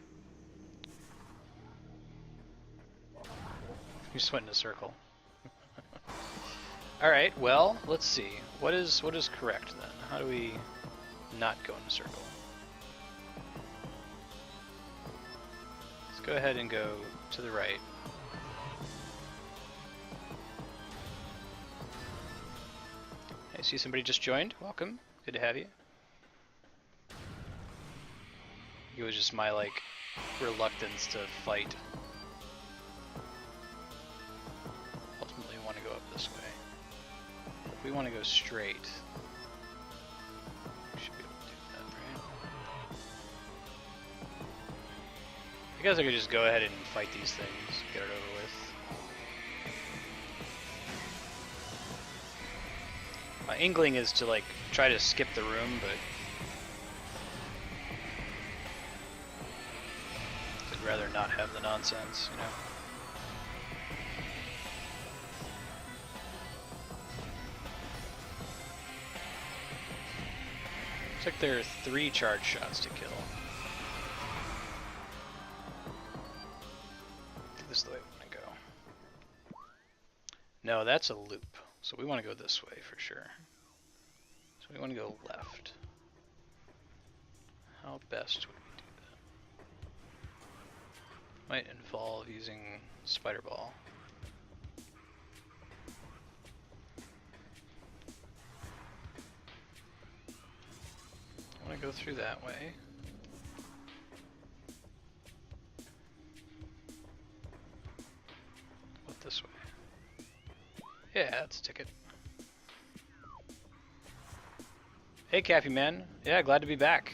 You just went in a circle. Alright, well, let's see. What is correct then? How do we not go in a circle? Let's go ahead and go to the right. I see somebody just joined. Welcome. Good to have you. It was just my, like, reluctance to fight. Ultimately, we want to go up this way. If we want to go straight, we should be able to do that, right? I guess I could just go ahead and fight these things, get it over with. My inkling is to, like, try to skip the room, but I'd rather not have the nonsense, you know? Looks like there are 3 charge shots to kill. I think this is the way we want to go. No, that's a loop. So we want to go this way for sure. So we want to go left. How best would we do that? Might involve using Spider Ball. I want to go through that way. What this way? Yeah, that's a ticket. Hey, Cappy Man. Yeah, glad to be back.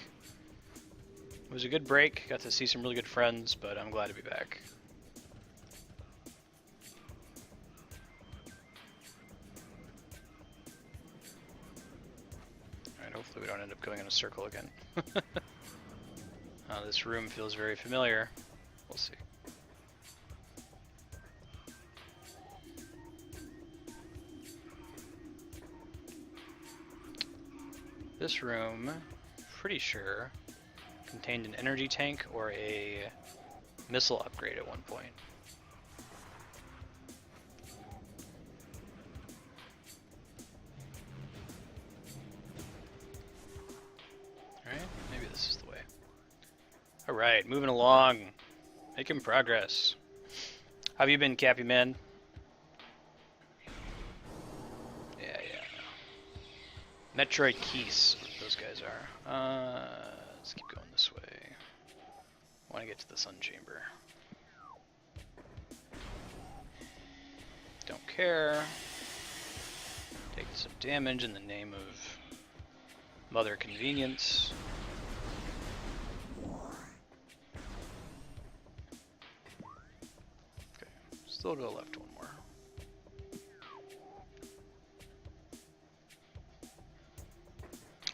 It was a good break. Got to see some really good friends, but I'm glad to be back. Alright, hopefully we don't end up going in a circle again. This room feels very familiar. We'll see. This room, pretty sure, contained an energy tank or a missile upgrade at one point. Alright, maybe this is the way. Alright, moving along. Making progress. How have you been, Cappy Man? Yeah. Metroid keys, those guys are. Let's keep going this way. I want to get to the Sun Chamber. Don't care. Take some damage in the name of Mother Convenience. Okay, still to the left one more.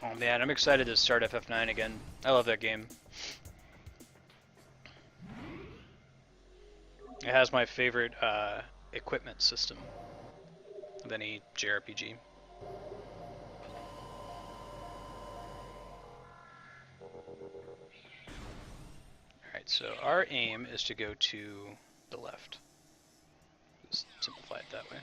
Oh man, I'm excited to start FF9 again. I love that game. It has my favorite equipment system of any JRPG. Alright, so our aim is to go to the left. Just simplify it that way.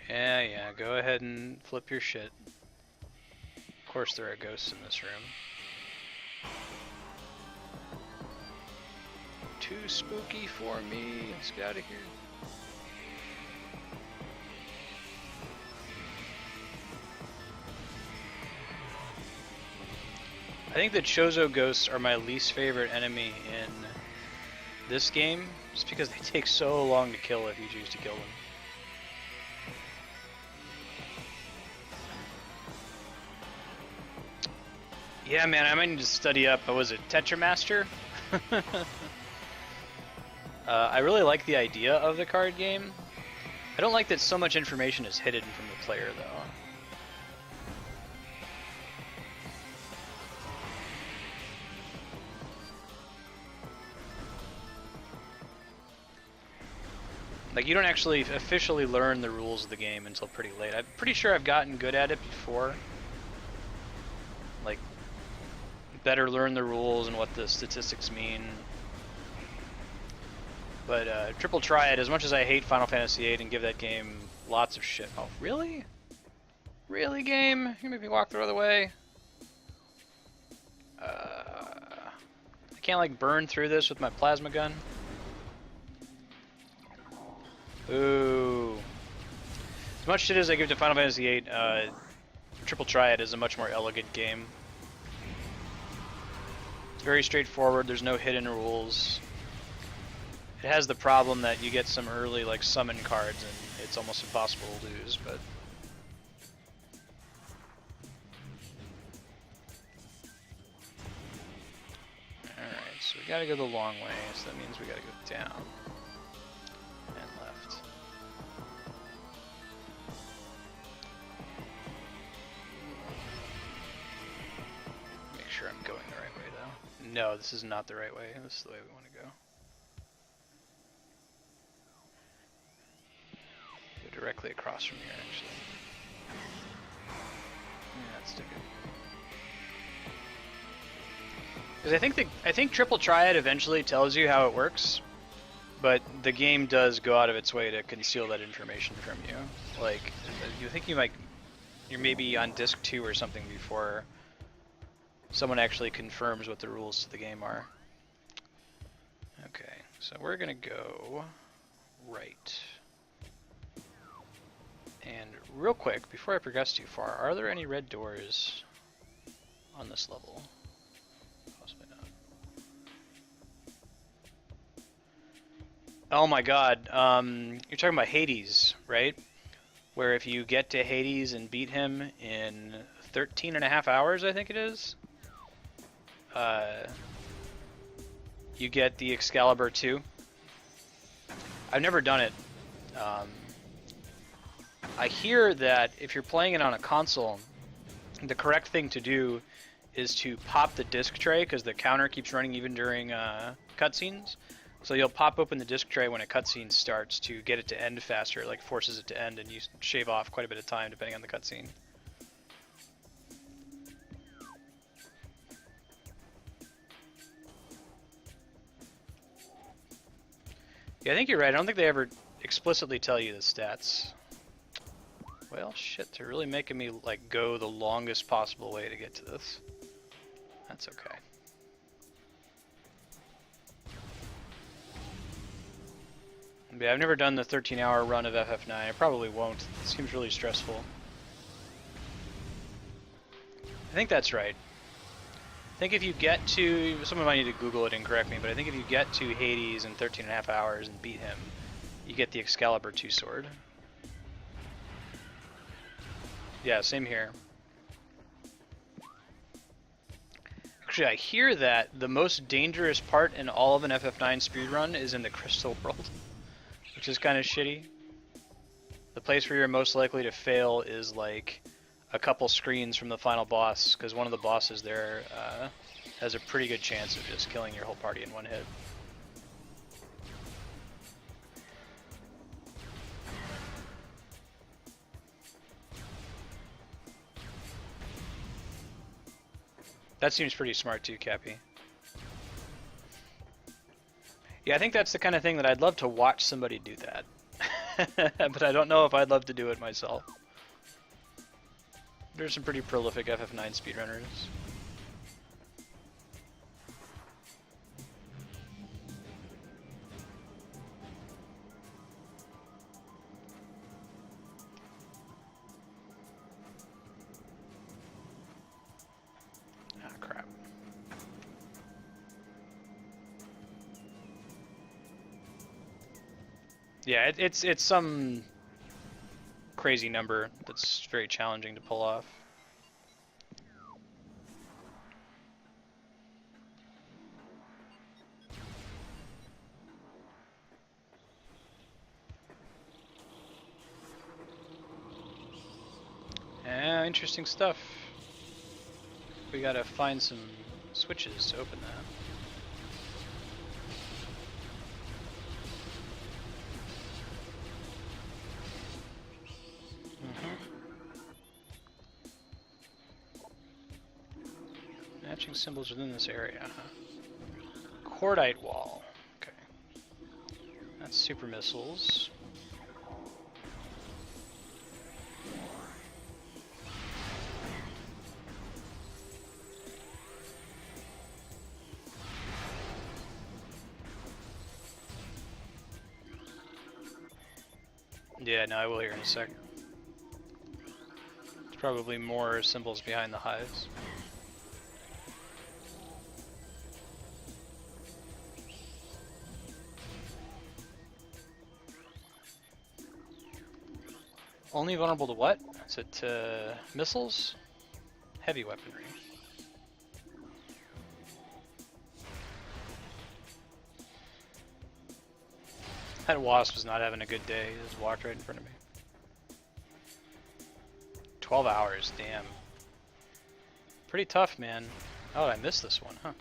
Yeah, go ahead and flip your shit. Of course there are ghosts in this room. Too spooky for me. Let's get out of here. I think the Chozo ghosts are my least favorite enemy in this game, just because they take so long to kill if you choose to kill them. Yeah, man, I might need to study up. Was it Tetramaster? I really like the idea of the card game. I don't like that so much information is hidden from the player, though. Like, you don't actually officially learn the rules of the game until pretty late. I'm pretty sure I've gotten good at it before. Like, better learn the rules and what the statistics mean. But Triple Triad, as much as I hate Final Fantasy VIII and give that game lots of shit. Oh, really? Really, game? You make me walk the other way? I can't, like, burn through this with my plasma gun? Ooh. As much shit as I give to Final Fantasy VIII, Triple Triad is a much more elegant game. It's very straightforward, there's no hidden rules. It has the problem that you get some early like summon cards and it's almost impossible to lose, but alright, so we gotta go the long way, so that means we gotta go down and left. Make sure I'm going the right way though. No, this is not the right way. This is the way we want to go. Directly across from here, actually. Yeah, let's stick it. Because I think Triple Triad eventually tells you how it works, but the game does go out of its way to conceal that information from you. Like, you think you're maybe on disc 2 or something before someone actually confirms what the rules to the game are. Okay, so we're gonna go right. And real quick, before I progress too far, are there any red doors on this level? Possibly not. Oh my god, you're talking about Hades, right? Where if you get to Hades and beat him in 13 and a half hours, I think it is, you get the Excalibur 2. I've never done it. I hear that if you're playing it on a console, the correct thing to do is to pop the disc tray, because the counter keeps running even during cutscenes. So you'll pop open the disc tray when a cutscene starts to get it to end faster. It like forces it to end, and you shave off quite a bit of time depending on the cutscene. Yeah, I think you're right. I don't think they ever explicitly tell you the stats. Well, shit, they're really making me like go the longest possible way to get to this. That's okay. Yeah, I've never done the 13-hour run of FF9. I probably won't. It seems really stressful. I think that's right. I think if you get to... Someone might need to Google it and correct me, but I think if you get to Hades in 13.5 hours and beat him, you get the Excalibur 2 sword. Yeah, same here. Actually, I hear that the most dangerous part in all of an FF9 speedrun is in the Crystal World, which is kind of shitty. The place where you're most likely to fail is like a couple screens from the final boss, because one of the bosses there has a pretty good chance of just killing your whole party in one hit. That seems pretty smart too, Cappy. Yeah, I think that's the kind of thing that I'd love to watch somebody do that. But I don't know if I'd love to do it myself. There's some pretty prolific FF9 speedrunners. Ah, crap. Yeah, it's some crazy number that's very challenging to pull off. Yeah, interesting stuff. We gotta find some switches to open that. Matching symbols within this area, huh? Cordite wall. Okay. That's super missiles. Yeah, no, I will here in a second. There's probably more symbols behind the hives. Only vulnerable to what? Is it missiles? Heavy weaponry. That wasp was not having a good day. He just walked right in front of me. 12 hours, damn. Pretty tough, man. Oh, I missed this one, huh?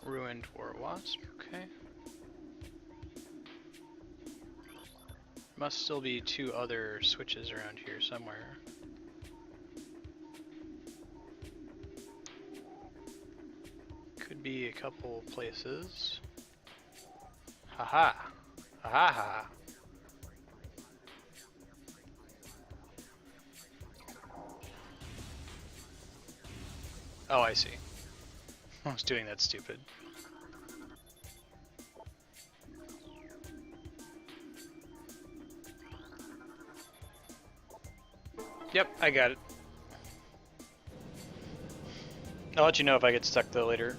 Ruined War Wasp, okay. Must still be two other switches around here somewhere. Could be a couple places. Haha! Ha ha ha! Oh, I see. I was doing that stupid. Yep, I got it. I'll let you know if I get stuck though later.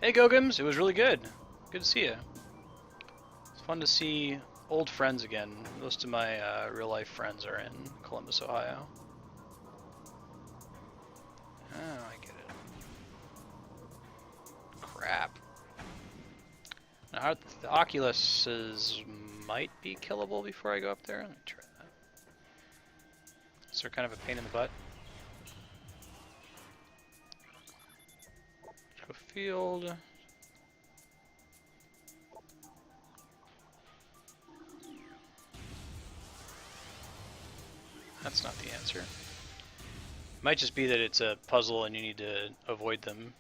Hey Gogums, it was really good. Good to see you. It's fun to see old friends again. Most of my real life friends are in Columbus, Ohio. Oh, I get it. Crap. Now, the Oculuses might be killable before I go up there. Let me try that. They're kind of a pain in the butt. Go field. That's not the answer. Might just be that it's a puzzle and you need to avoid them.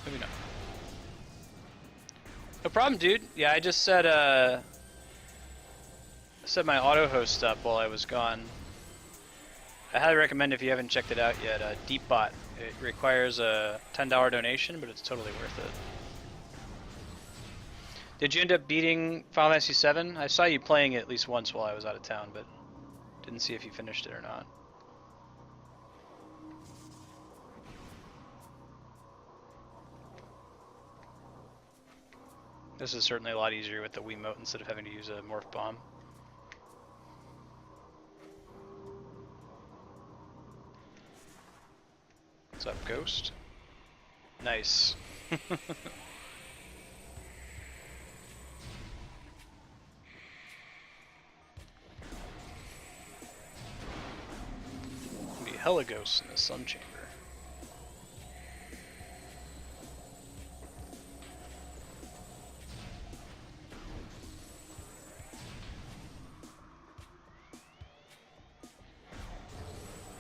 Maybe not. No problem, dude. Yeah, I just set my auto host up while I was gone. I highly recommend, if you haven't checked it out yet, DeepBot. It requires a $10 donation, but it's totally worth it. Did you end up beating Final Fantasy VII? I saw you playing it at least once while I was out of town, but didn't see if you finished it or not. This is certainly a lot easier with the Wiimote instead of having to use a morph bomb. What's up, Ghost? Nice. Be hella ghosts in the sun chamber.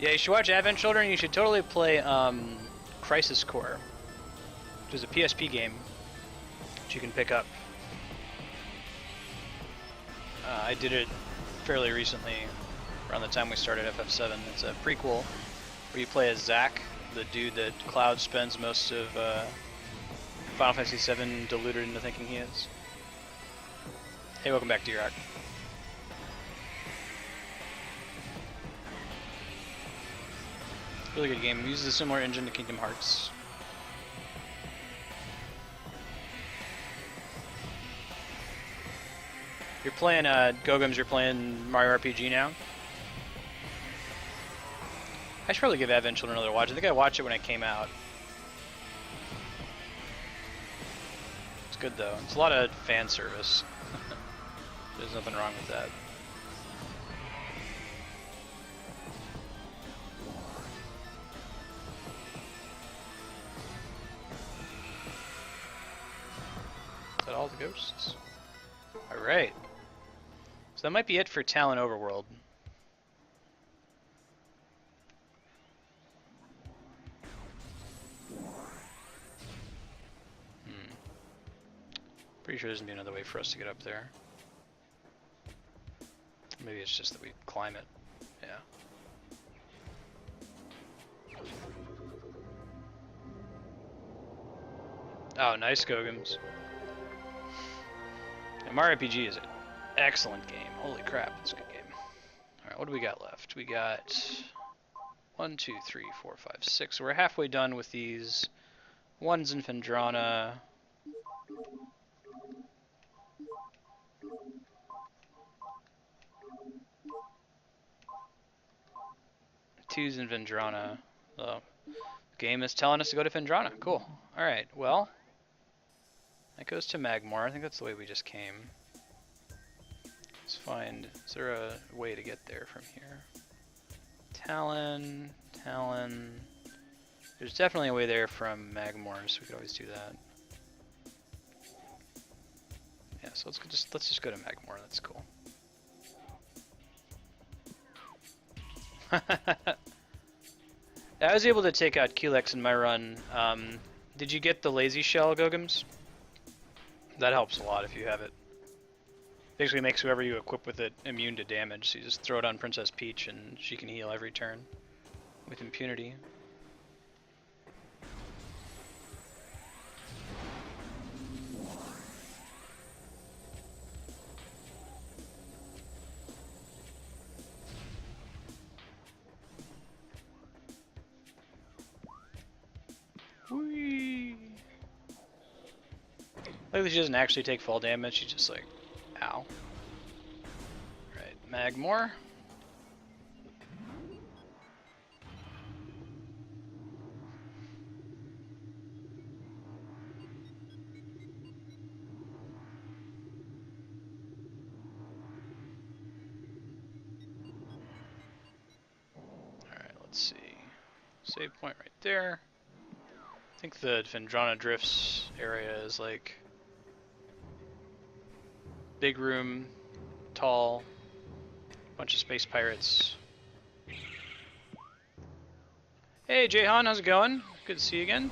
Yeah, you should watch Advent Children. You should totally play Crisis Core, which is a PSP game that you can pick up. I did it fairly recently, around the time we started FF7. It's a prequel where you play as Zack, the dude that Cloud spends most of Final Fantasy VII deluded into thinking he is. Hey, welcome back to Iraq. Really good game. It uses a similar engine to Kingdom Hearts. You're playing Gogums, you're playing Mario RPG now? I should probably give Advent Children another watch. I think I watched it when it came out. It's good though. It's a lot of fan service. There's nothing wrong with that. Is that all the ghosts? Alright. So that might be it for Talon Overworld. Pretty sure there's gonna be another way for us to get up there. Maybe it's just that we climb it. Yeah. Oh, nice Gogums. And Mario RPG is an excellent game. Holy crap, it's a good game. Alright, what do we got left? We got 1, 2, 3, 4, 5, 6. So we're halfway done with these. One's in Phendrana. Two's in Phendrana. The game is telling us to go to Phendrana. Cool. Alright, well, that goes to Magmor. I think that's the way we just came. Let's find, is there a way to get there from here? Talon. There's definitely a way there from Magmor, so we could always do that. Yeah, so let's just go to Magmor. That's cool. I was able to take out Culex in my run. Did you get the lazy shell, Gogums? That helps a lot if you have it. Basically makes whoever you equip with it immune to damage, so you just throw it on Princess Peach and she can heal every turn with impunity. Whee! Like she doesn't actually take fall damage, she's just like, ow. Right, Magmor. Alright, let's see. Save point right there. I think the Phendrana Drifts area is like big room, tall, bunch of space pirates. Hey Jahan, how's it going? Good to see you again.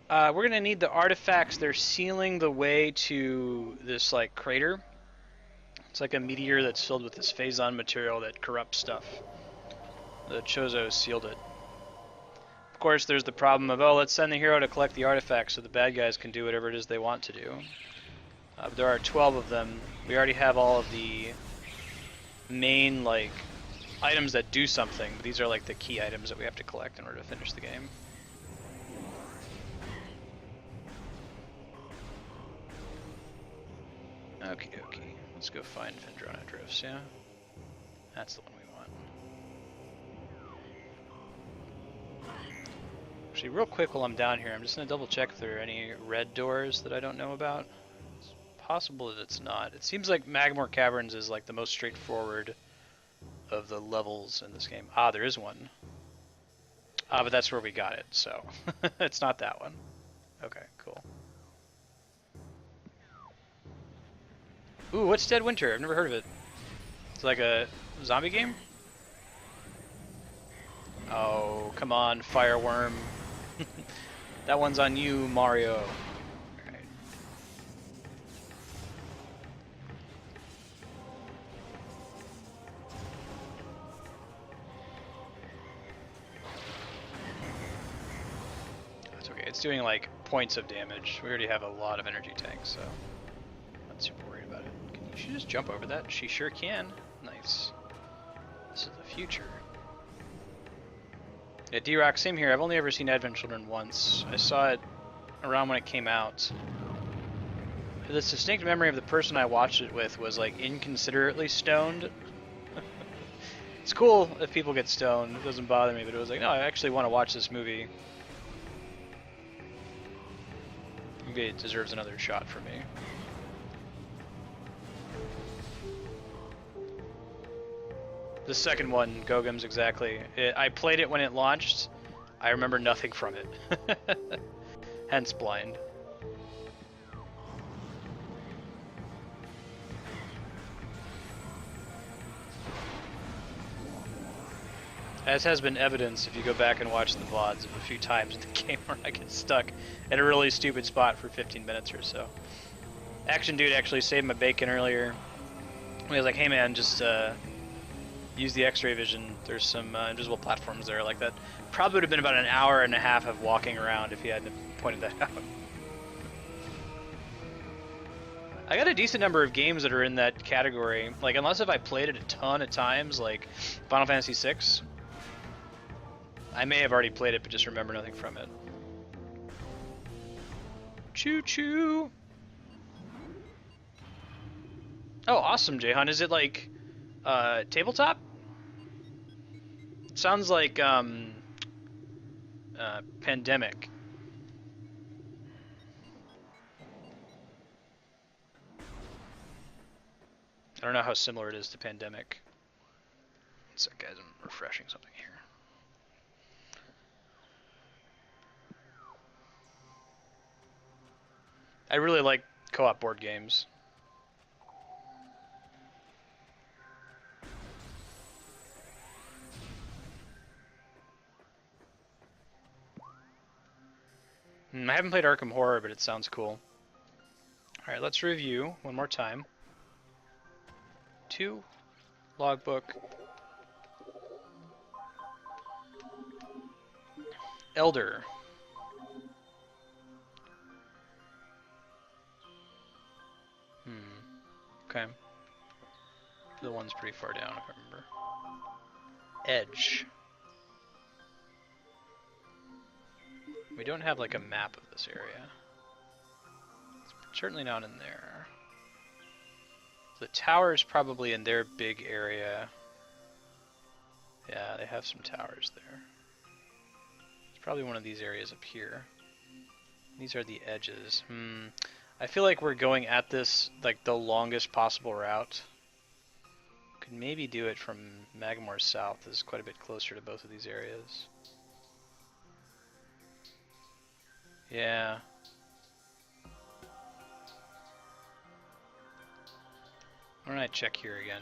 We're gonna need the artifacts. They're sealing the way to this like crater. It's like a meteor that's filled with this Phazon material that corrupts stuff. The Chozo sealed it. Of course, there's the problem of, oh, let's send the hero to collect the artifacts so the bad guys can do whatever it is they want to do. There are 12 of them. We already have all of the main like items that do something, but these are like the key items that we have to collect in order to finish the game. Okie dokie. Let's go find Vendrona Drifts, yeah? That's the one we want. Actually, real quick while I'm down here, I'm just going to double check if there are any red doors that I don't know about. It's possible that it's not. It seems like Magmore Caverns is like the most straightforward of the levels in this game. Ah, there is one. Ah, but that's where we got it, so it's not that one. Okay, cool. Ooh, what's Dead Winter? I've never heard of it. It's like a zombie game? Oh, come on, Fireworm. That one's on you, Mario. Alright. That's okay. It's doing like points of damage. We already have a lot of energy tanks, so not super worried about it. Can she just jump over that? She sure can. Nice. This is the future. Yeah, D-Rock, same here. I've only ever seen Advent Children once. I saw it around when it came out. The distinct memory of the person I watched it with was like inconsiderately stoned. It's cool if people get stoned. It doesn't bother me, but it was like, no, I actually want to watch this movie. Maybe it deserves another shot for me. The second one, Gogum's exactly. I played it when it launched. I remember nothing from it. Hence blind. As has been evidence if you go back and watch the VODs of a few times in the game where I get stuck in a really stupid spot for 15 minutes or so. Action Dude actually saved my bacon earlier. He was like, hey man, just use the X-ray vision. There's some invisible platforms there like that. Probably would have been about an hour and a half of walking around if he hadn't pointed that out. I got a decent number of games that are in that category. Like, unless if I played it a ton of times, like Final Fantasy VI. I may have already played it, but just remember nothing from it. Choo-choo! Oh, awesome, Jahan. Is it like tabletop? Sounds like Pandemic. I don't know how similar it is to Pandemic. One sec, guys, I'm refreshing something here. I really like co-op board games. I haven't played Arkham Horror, but it sounds cool. Alright, let's review one more time. 2, logbook. Elder. Okay. The one's pretty far down, if I remember. Edge. We don't have like a map of this area. It's certainly not in there. The tower is probably in their big area. Yeah, they have some towers there. It's probably one of these areas up here. These are the edges. I feel like we're going at this like the longest possible route. Could maybe do it from Magmore South. This is quite a bit closer to both of these areas. Yeah. Why don't I check here again?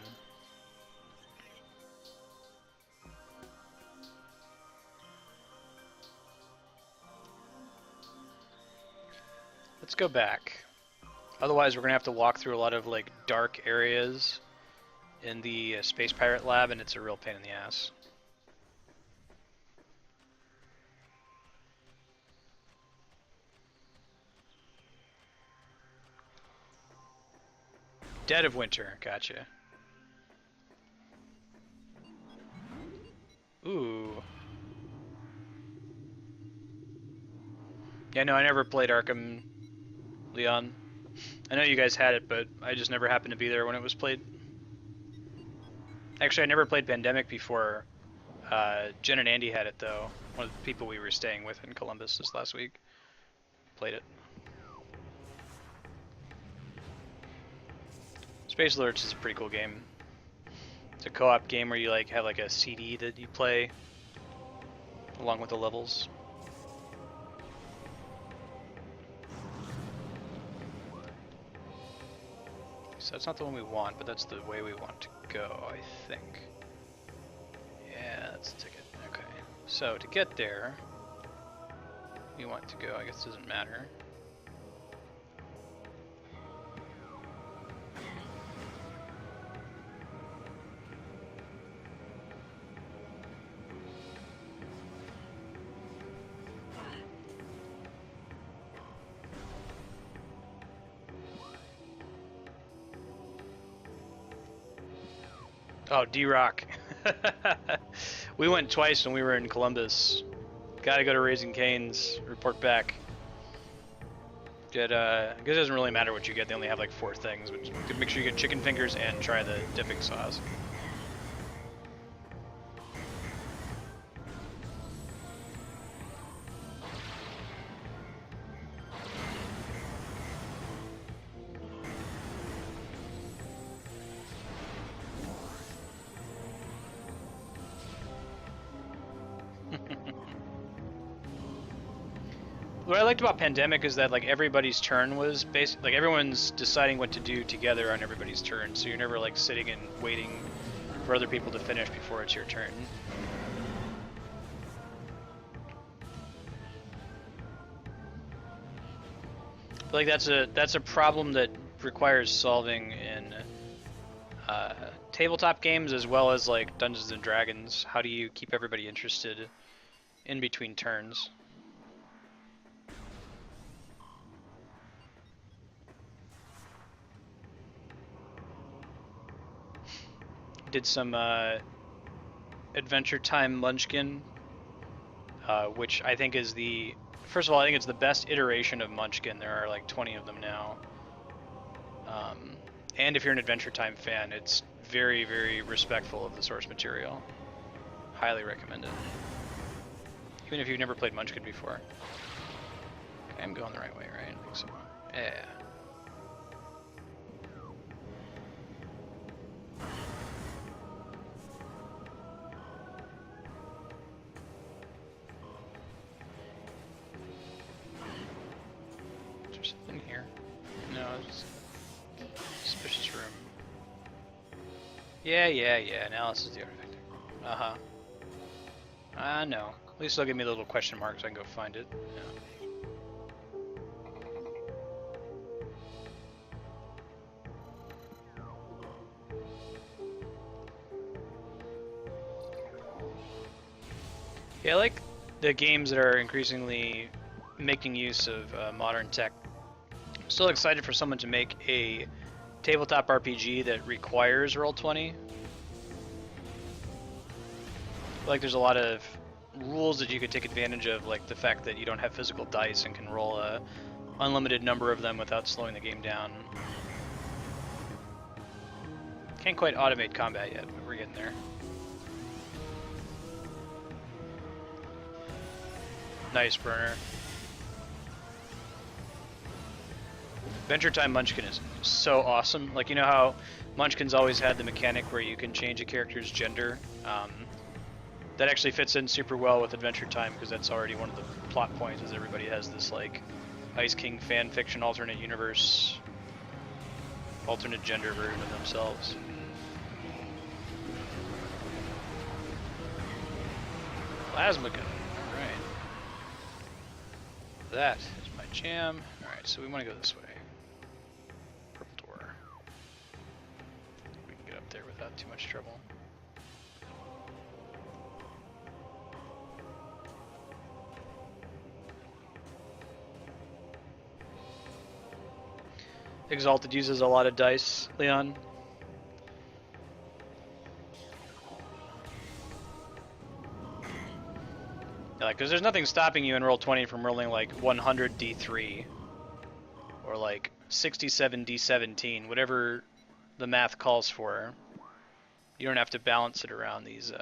Let's go back. Otherwise, we're gonna have to walk through a lot of like dark areas in the Space Pirate Lab, and it's a real pain in the ass. Dead of Winter, gotcha. Ooh. Yeah, no, I never played Arkham, Leon. I know you guys had it, but I just never happened to be there when it was played. Actually, I never played Pandemic before. Jen and Andy had it, though. One of the people we were staying with in Columbus this last week played it. Space Alerts is a pretty cool game. It's a co-op game where you like have like a CD that you play along with the levels. So that's not the one we want, but that's the way we want to go, I think. Yeah, that's the ticket. Okay. So to get there, we want to go, I guess it doesn't matter. Oh, D-Rock. We went twice when we were in Columbus. Gotta go to Raising Cane's, report back. I guess it doesn't really matter what you get, they only have like 4 things, but make sure you get chicken fingers and try the dipping sauce. What I liked about Pandemic is that like everybody's turn was like everyone's deciding what to do together on everybody's turn, so you're never like sitting and waiting for other people to finish before it's your turn. I feel like that's a problem that requires solving in tabletop games as well as like Dungeons and Dragons. How do you keep everybody interested in between turns? Did some Adventure Time Munchkin, which I think is first of all, I think it's the best iteration of Munchkin. There are like 20 of them now. And if you're an Adventure Time fan, it's very, very respectful of the source material. Highly recommend it. Even if you've never played Munchkin before. Okay, I'm going the right way, right? I think so. Yeah. Is there something here? No, it's just suspicious room. Yeah. Now this is the artifact. No. At least they'll give me a little question mark so I can go find it. Yeah. Yeah, I like the games that are increasingly making use of modern tech. I'm still excited for someone to make a tabletop RPG that requires Roll20. Like there's a lot of rules that you could take advantage of, like the fact that you don't have physical dice and can roll a unlimited number of them without slowing the game down. Can't quite automate combat yet, but we're getting there. Nice burner. Adventure Time Munchkin is so awesome. Like, you know how Munchkin's always had the mechanic where you can change a character's gender? That actually fits in super well with Adventure Time because that's already one of the plot points. Is everybody has this like Ice King fan fiction alternate universe, alternate gender version of themselves. Plasma gun. Alright. That is my jam. Alright, so we want to go this way. Purple door. We can get up there without too much trouble. Exalted uses a lot of dice, Leon. Yeah, like, because there's nothing stopping you in Roll20 from rolling like 100 D3 or like 67 D17, whatever the math calls for. You don't have to balance it around these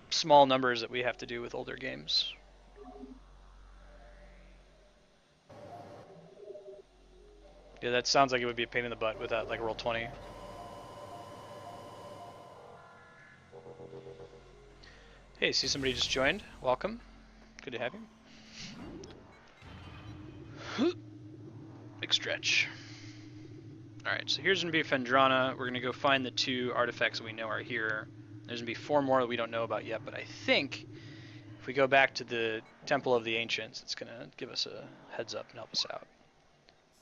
small numbers that we have to do with older games. Yeah, that sounds like it would be a pain in the butt without like Roll20. Hey, see somebody just joined. Welcome. Good to have you. Big stretch. Alright, so here's going to be Phendrana. We're going to go find the 2 artifacts that we know are here. There's going to be 4 more that we don't know about yet, but I think if we go back to the Temple of the Ancients, it's going to give us a heads up and help us out.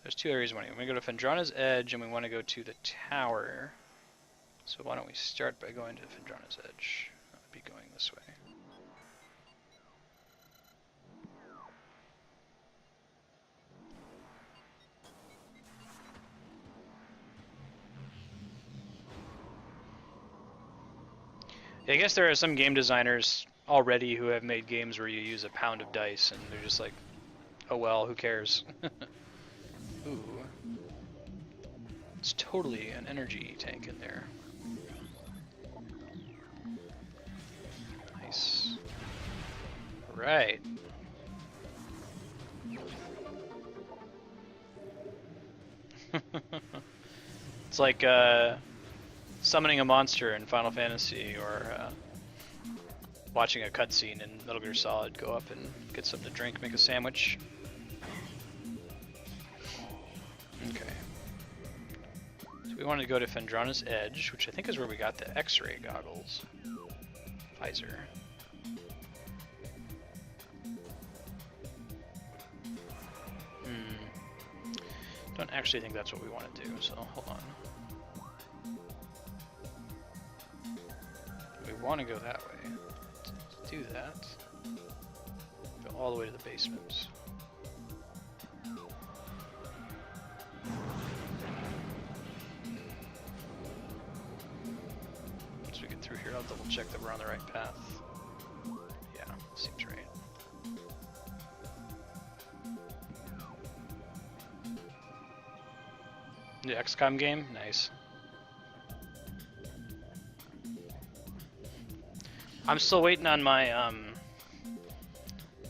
There's 2 areas we want to go. We want to go to Phendrana's Edge, and we want to go to the tower. So why don't we start by going to Phendrana's Edge? That would be going this way. Yeah, I guess there are some game designers already who have made games where you use a pound of dice, and they're just like, oh well, who cares? Ooh. It's totally an energy tank in there. Nice. Right. It's like summoning a monster in Final Fantasy, or watching a cutscene in Metal Gear Solid. Go up and get something to drink, make a sandwich. Okay. So we wanted to go to Phendrana's Edge, which I think is where we got the X-ray goggles. Visor. Don't actually think that's what we want to do, so hold on. We want to go that way. To do that, go all the way to the basement. Once we get through here, I'll double check that we're on the right path. Yeah, seems right. The XCOM game? Nice. I'm still waiting on my,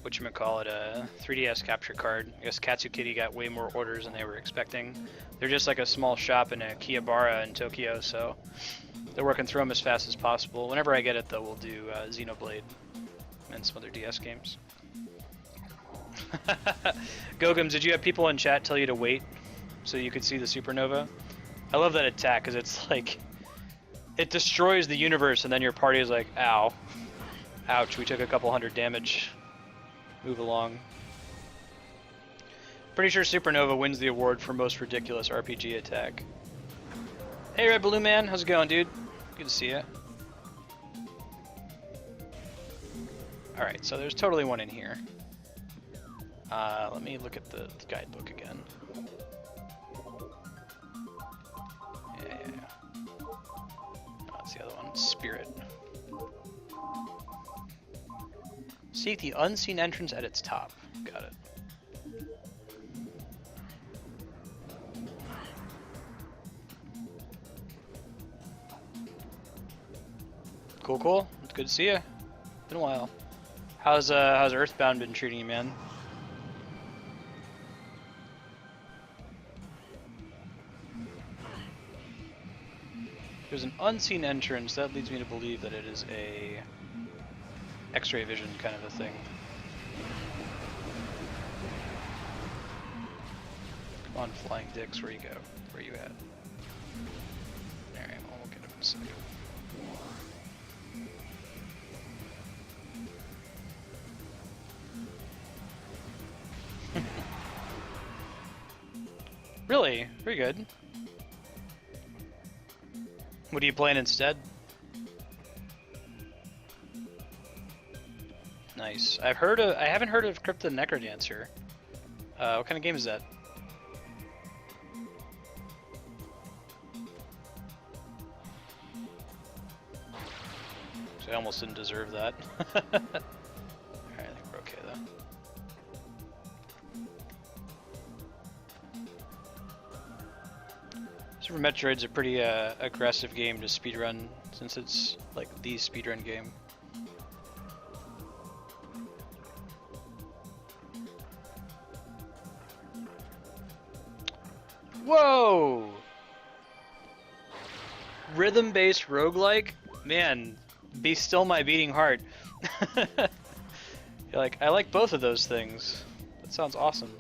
whatchamacallit, 3DS capture card. I guess Katsukitty got way more orders than they were expecting. They're just like a small shop in Akihabara in Tokyo, so they're working through them as fast as possible. Whenever I get it, though, we'll do Xenoblade and some other DS games. Gogums, did you have people in chat tell you to wait so you could see the supernova? I love that attack because it's like it destroys the universe and then your party is like, ow, ouch, we took a couple hundred damage. Move along. Pretty sure Supernova wins the award for most ridiculous RPG attack. Hey Red Balloon Man, how's it going, dude? Good to see you. Alright, so there's totally one in here. Let me look at the guidebook again. Yeah. Oh, that's the other one. Spirit. Seek the unseen entrance at its top. Got it. Cool, cool. It's good to see you. Been a while. How's Earthbound been treating you, man? there's an unseen entrance, that leads me to believe that it is a X-ray vision kind of a thing. Come on, flying dicks, where you go? Where you at? Alright, well, we'll get him in a second. Really? Pretty good. What are you playing instead? Nice. I haven't heard of Crypt the Necrodancer. What kind of game is that? So I almost didn't deserve that. Alright, I think we're okay though. Super Metroid's a pretty aggressive game to speedrun, since it's like the speedrun game. Whoa! Rhythm-based roguelike? Man, be still my beating heart. You're like, I like both of those things. That sounds awesome.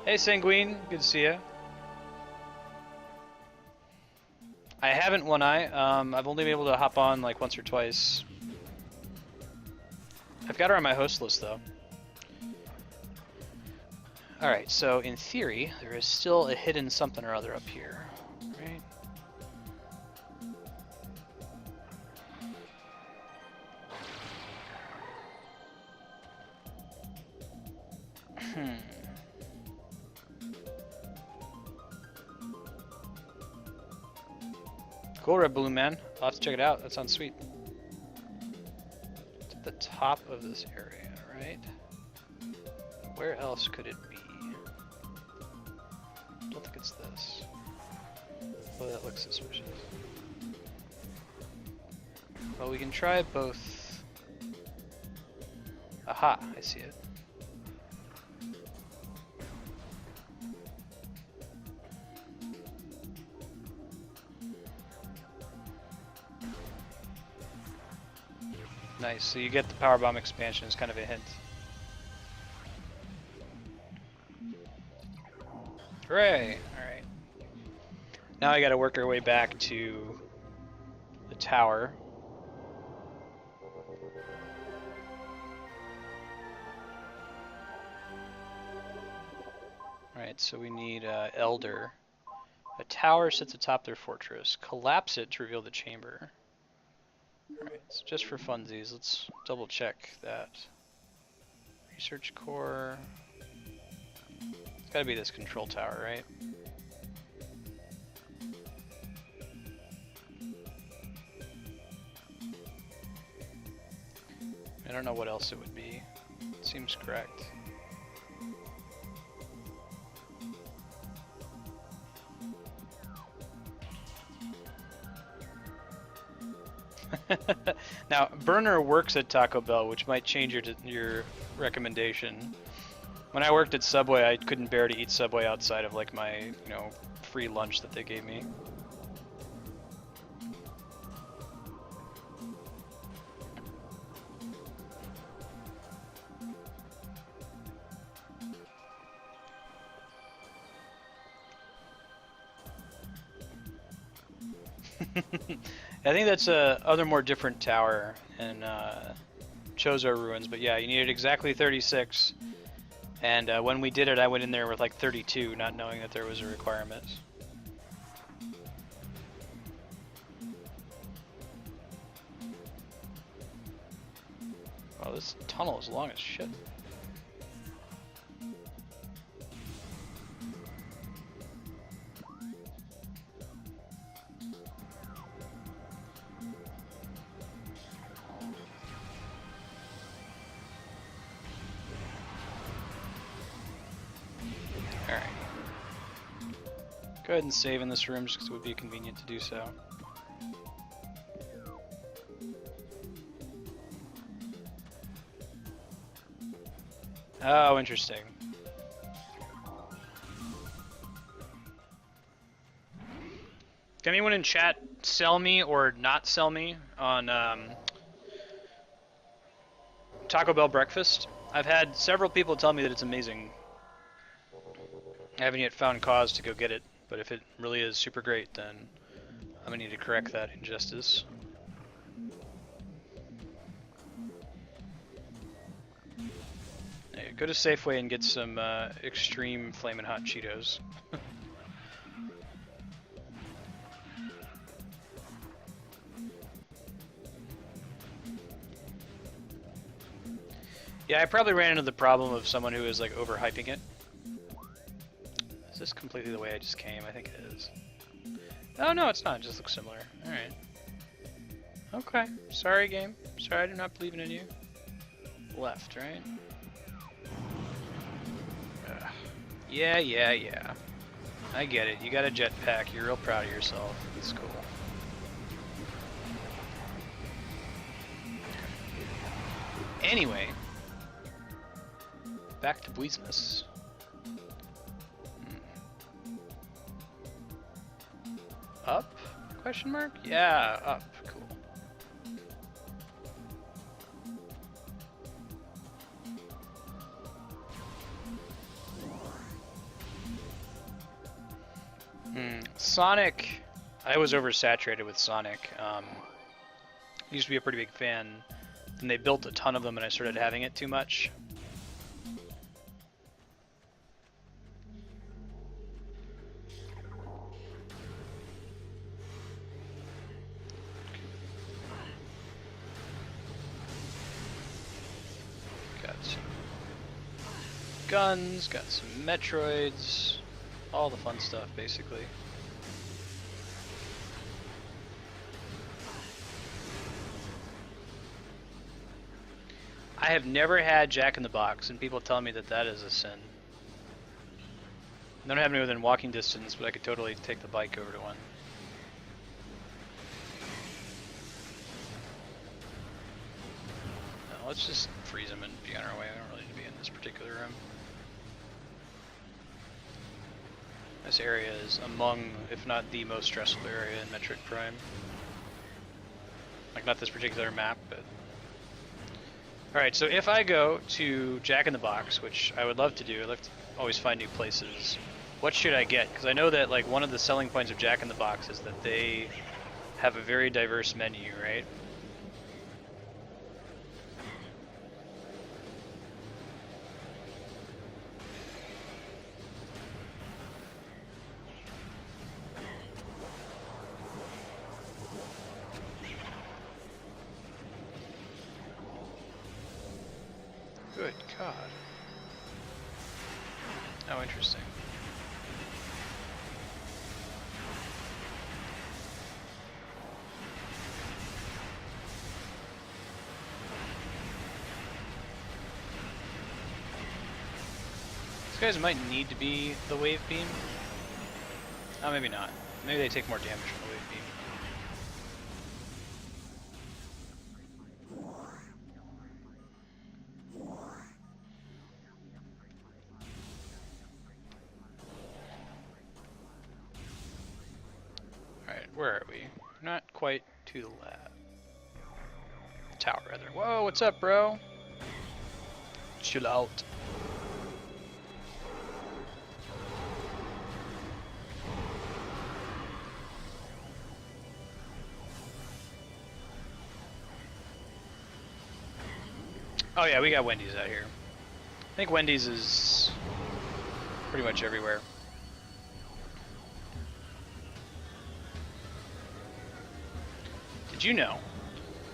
Hey Sanguine, good to see you. I haven't One Eye. I've only been able to hop on like once or twice. I've got her on my host list though. Alright, so in theory, there is still a hidden something or other up here, right? Cool, Red Balloon Man. I'll have to check it out. That sounds sweet. It's at the top of this area, right? Where else could it be? I don't think it's this. Oh, that looks suspicious. Well, we can try both. Aha, I see it. Nice, so you get the power bomb expansion as kind of a hint. Hooray! Alright. Now I gotta work our way back to the tower. Alright, so we need Elder. A tower sits atop their fortress. Collapse it to reveal the chamber. Alright, so just for funsies, let's double check that. Research core. It's gotta be this control tower, right? I don't know what else it would be. It seems correct. Now, Burner works at Taco Bell, which might change your recommendation. When I worked at Subway, I couldn't bear to eat Subway outside of like my, free lunch that they gave me. I think that's a other more different tower in Chozo Ruins, but yeah, you needed exactly 36, and when we did it I went in there with like 32, not knowing that there was a requirement. Wow, this tunnel is long as shit. Alright. Go ahead and save in this room just because it would be convenient to do so. Oh, interesting. Can anyone in chat sell me or not sell me on Taco Bell breakfast? I've had several people tell me that it's amazing. I haven't yet found cause to go get it, but if it really is super great, then I'm gonna need to correct that injustice. Yeah, go to Safeway and get some extreme flamin' hot Cheetos. Yeah, I probably ran into the problem of someone who is like overhyping it. Is this completely the way I just came? I think it is. Oh no, it's not. It just looks similar. Alright. Okay. Sorry, game. Sorry, I do not believe in you. Left, right? Ugh. Yeah. I get it. You got a jetpack. You're real proud of yourself. It's cool. Anyway. Back to business. Up? Question mark? Yeah, up. Cool. Sonic. I was oversaturated with Sonic. Used to be a pretty big fan. Then they built a ton of them and I started having it too much. Got some guns, got some Metroids, all the fun stuff basically. I have never had Jack in the Box, and people tell me that that is a sin. I don't have any within walking distance, but I could totally take the bike over to one. No, let's just freeze them and be on our way. I don't really need to be in this particular room. This area is among, if not the most stressful area in Metroid Prime. Like, not this particular map, but... Alright, so if I go to Jack in the Box, which I would love to do, I love to always find new places, what should I get? Because I know that like one of the selling points of Jack in the Box is that they have a very diverse menu, right? Good God. Oh, interesting. These guys might need to be the wave beam. Oh, maybe not. Maybe they take more damage from the wave beam. Where are we? Not quite to the left. Tower, rather. Whoa, what's up, bro? Chill out. Oh yeah, we got Wendy's out here. I think Wendy's is pretty much everywhere. Did you know,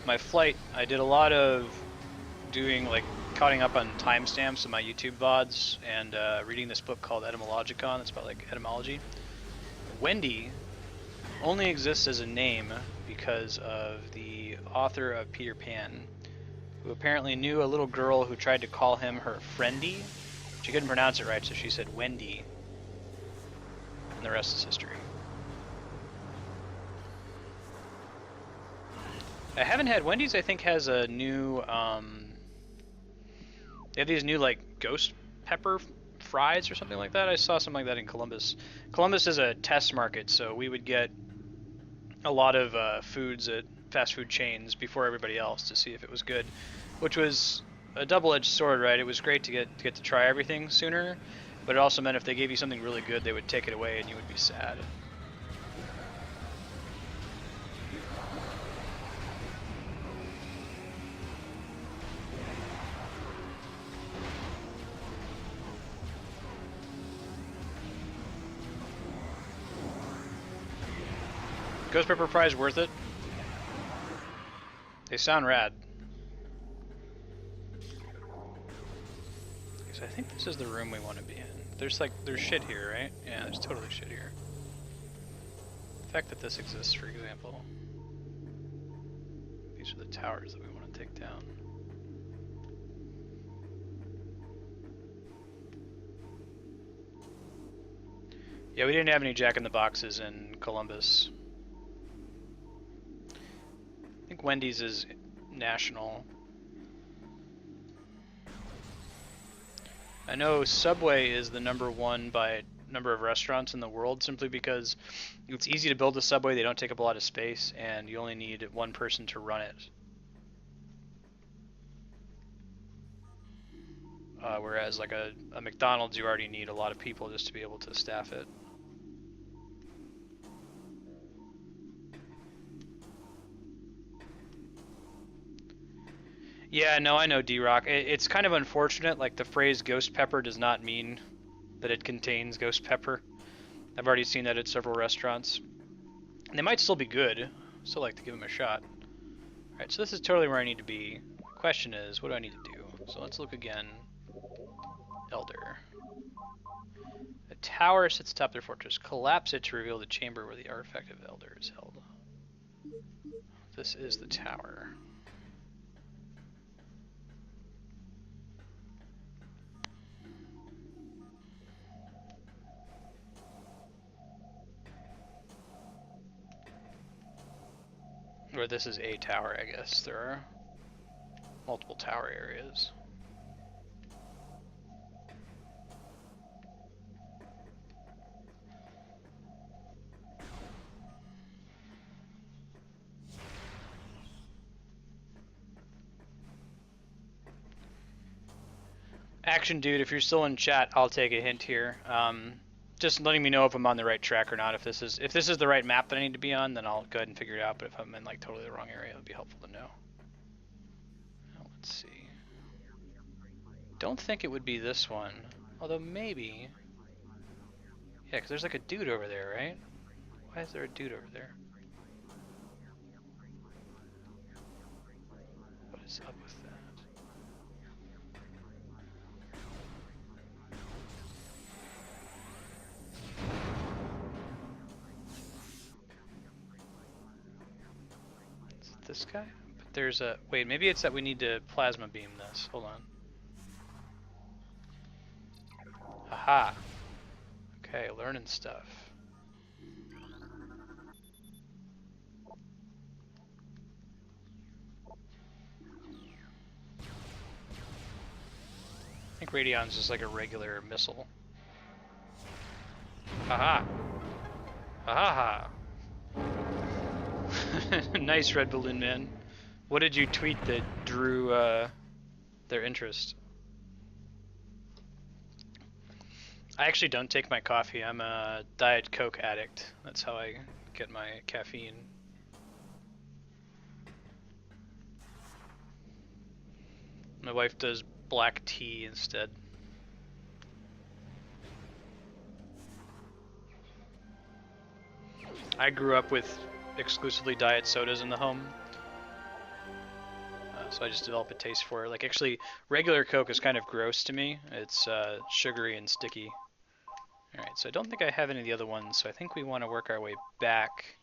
my flight, I did a lot of doing, like, cutting up on timestamps in my YouTube VODs and reading this book called Etymologicon. It's about, like, etymology. Wendy only exists as a name because of the author of Peter Pan, who apparently knew a little girl who tried to call him her friendy. She couldn't pronounce it right, so she said Wendy. And the rest is history. I haven't had Wendy's. I think has a new they have these new like ghost pepper fries or something like that. I saw something like that in Columbus. Columbus is a test market, so we would get a lot of foods at fast food chains before everybody else to see if it was good, which was a double-edged sword, right? It was great to get to try everything sooner, but it also meant if they gave you something really good, they would take it away and you would be sad. Ghost Pepper Pie worth it. They sound rad. So I think this is the room we want to be in. There's shit here, right? Yeah, there's totally shit here. The fact that this exists, for example. These are the towers that we want to take down. Yeah, we didn't have any Jack in the Boxes in Columbus. I think Wendy's is national. I know Subway is the #1 by number of restaurants in the world simply because it's easy to build a Subway, they don't take up a lot of space, and you only need one person to run it. Whereas like a McDonald's, you already need a lot of people just to be able to staff it. Yeah, no, I know, D-Rock. It's kind of unfortunate, like the phrase ghost pepper does not mean that it contains ghost pepper. I've already seen that at several restaurants. And they might still be good. Still like to give them a shot. Alright, so this is totally where I need to be. Question is, what do I need to do? So let's look again. Elder. A tower sits atop their fortress. Collapse it to reveal the chamber where the artifact of Elder is held. This is the tower. Or this is a tower, I guess. There are multiple tower areas. Action Dude, if you're still in chat, I'll take a hint here. Just letting me know if I'm on the right track or not. If this is the right map that I need to be on, then I'll go ahead and figure it out. But if I'm in like totally the wrong area, it would be helpful to know. Now, let's see. Don't think it would be this one. Although maybe. Yeah, because there's like a dude over there, right? Why is there a dude over there? What is up with that? This guy? But there's a... Wait, maybe it's that we need to plasma beam this. Hold on. Aha. Okay, learning stuff. I think Radion's just like a regular missile. Aha. Aha. Nice, Red Balloon Man. What did you tweet that drew their interest? I actually don't take my coffee. I'm a Diet Coke addict. That's how I get my caffeine. My wife does black tea instead. I grew up with exclusively diet sodas in the home, so I just developed a taste for it. Like, actually, regular Coke is kind of gross to me. It's sugary and sticky. Alright, so I don't think I have any of the other ones, so I think we want to work our way back.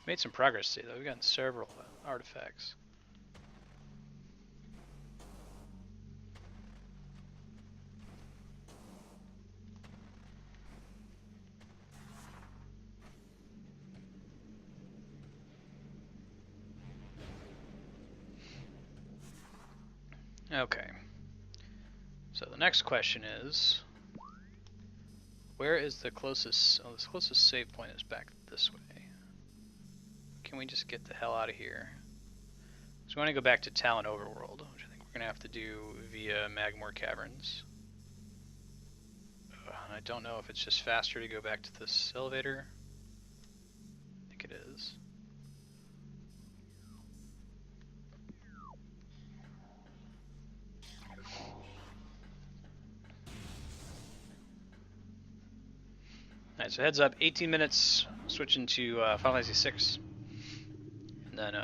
Made some progress today, though. We've gotten several artifacts. Okay. So the next question is, Where is the closest? Oh, the closest save point is back this way. Can we just get the hell out of here? So we want to go back to Talon Overworld, which I think we're going to have to do via Magmore Caverns. And I don't know if it's just faster to go back to this elevator. I think it is. Alright, so heads up, 18 minutes, switching to Final Fantasy 6. And then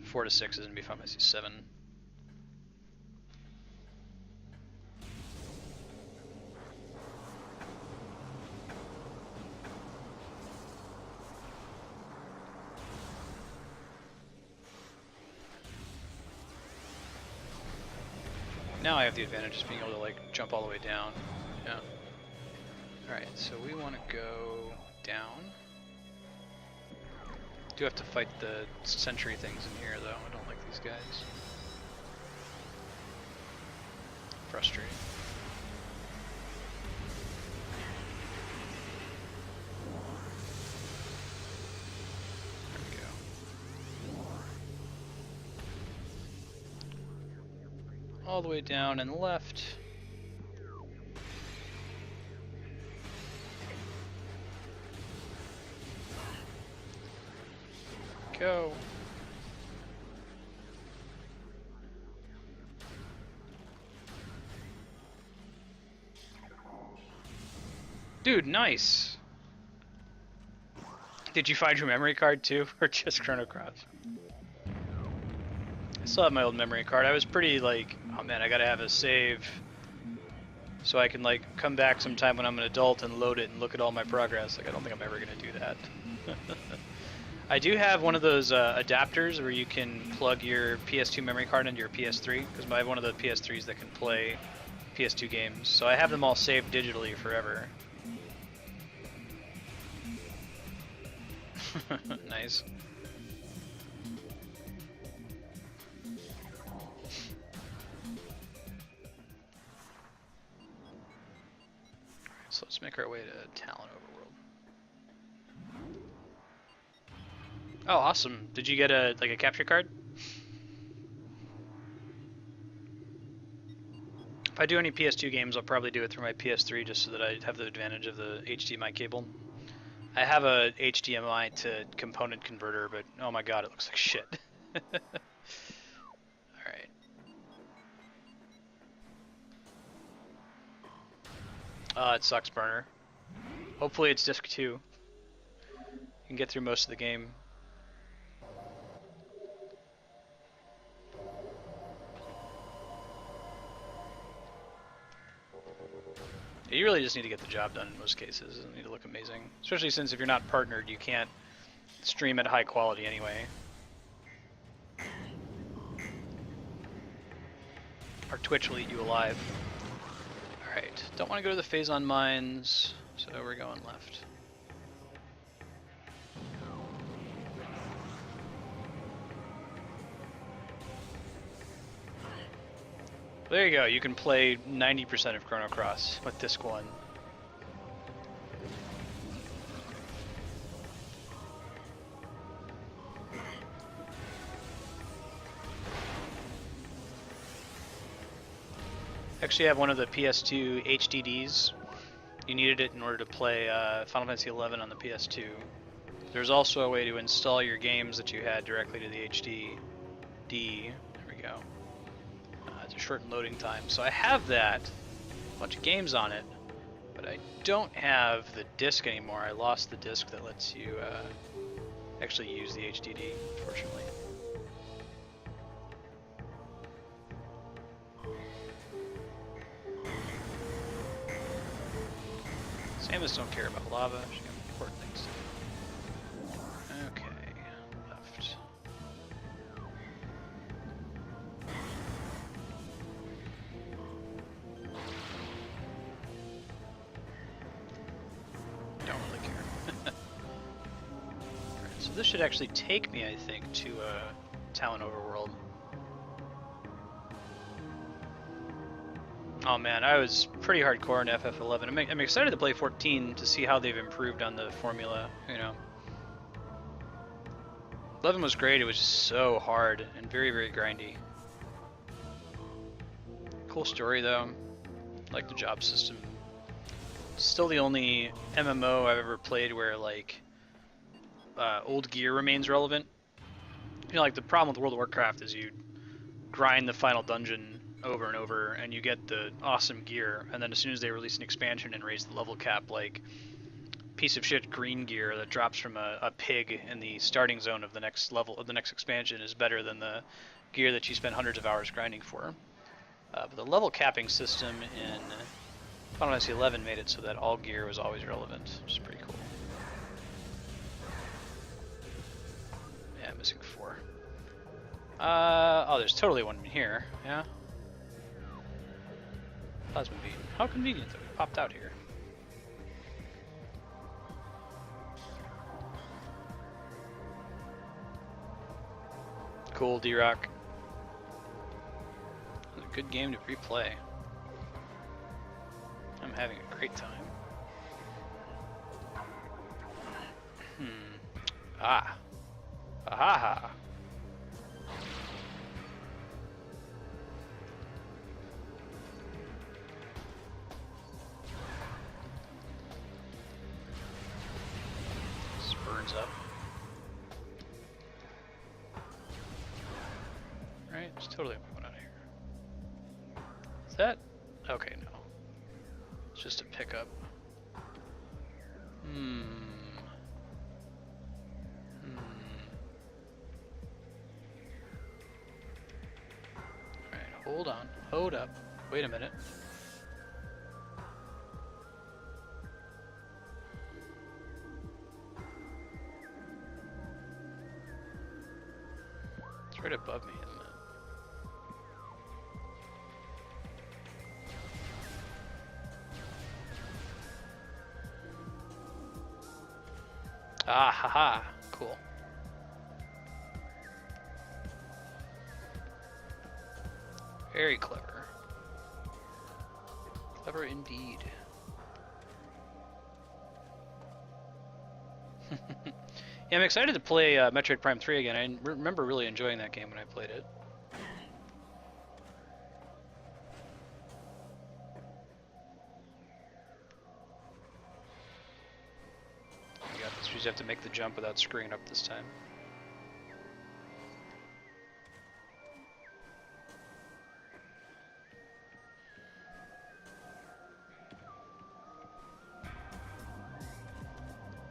4 to 6 is going to be Final Fantasy 7. Now I have the advantage of being able to like jump all the way down. Yeah. Alright, so we want to go down. Do have to fight the sentry things in here though. I don't like these guys. Frustrating. There we go. All the way down and left. Go. Dude, nice. Did you find your memory card too, or just Chrono Cross? I still have my old memory card. I was pretty like, oh man, I gotta have a save so I can like come back sometime when I'm an adult and load it and look at all my progress. Like I don't think I'm ever gonna do that. I do have one of those adapters where you can plug your PS2 memory card into your PS3, because I have one of the PS3s that can play PS2 games. So I have them all saved digitally forever. Nice. So let's make our way to Talon Overworld. Oh, awesome! Did you get a capture card? If I do any PS2 games, I'll probably do it through my PS3 just so that I have the advantage of the HDMI cable. I have a HDMI to component converter, but oh my god, it looks like shit. Alright. It sucks, burner. Hopefully it's disc 2. You can get through most of the game. You really just need to get the job done in most cases. It doesn't need to look amazing. Especially since if you're not partnered, you can't stream at high quality anyway. Or Twitch will eat you alive. Alright, don't want to go to the Phazon mines, so we're going left. There you go, you can play 90% of Chrono Cross with disc 1. Actually, I have one of the PS2 HDDs. You needed it in order to play Final Fantasy XI on the PS2. There's also a way to install your games that you had directly to the HDD. There we go. It's a short loading time. So I have that, a bunch of games on it, but I don't have the disc anymore. I lost the disc that lets you actually use the HDD, unfortunately. Samus don't care about lava, she's got important things to do. Okay, left. Don't really care. Alright, so this should actually take me, I think, to Talon Overworld. Oh man, I was pretty hardcore in FF11. I'm excited to play 14 to see how they've improved on the formula, you know. 11 was great, it was just so hard and very, very grindy. Cool story though, like the job system. Still the only MMO I've ever played where like old gear remains relevant. You know, like the problem with World of Warcraft is you grind the final dungeon over and over and you get the awesome gear, and then as soon as they release an expansion and raise the level cap, like piece of shit green gear that drops from a pig in the starting zone of the next level of the next expansion is better than the gear that you spent hundreds of hours grinding for. But the level capping system in Final Fantasy XI made it so that all gear was always relevant, which is pretty cool. Yeah, missing 4. Oh, there's totally one in here, yeah? Plasma beam. How convenient that we popped out here. Cool, D-Rock. A good game to replay. I'm having a great time. Ah. Ahaha. This burns up. Right, it's totally moving out of here. Is that? Okay, no. It's just a pickup. Alright, hold on. Hold up. Wait a minute. It's right above me, isn't it? Ah, haha. Cool. Very clever. Clever indeed. Yeah, I'm excited to play Metroid Prime 3 again. I remember really enjoying that game when I played it. You got this. You just have to make the jump without screwing up this time.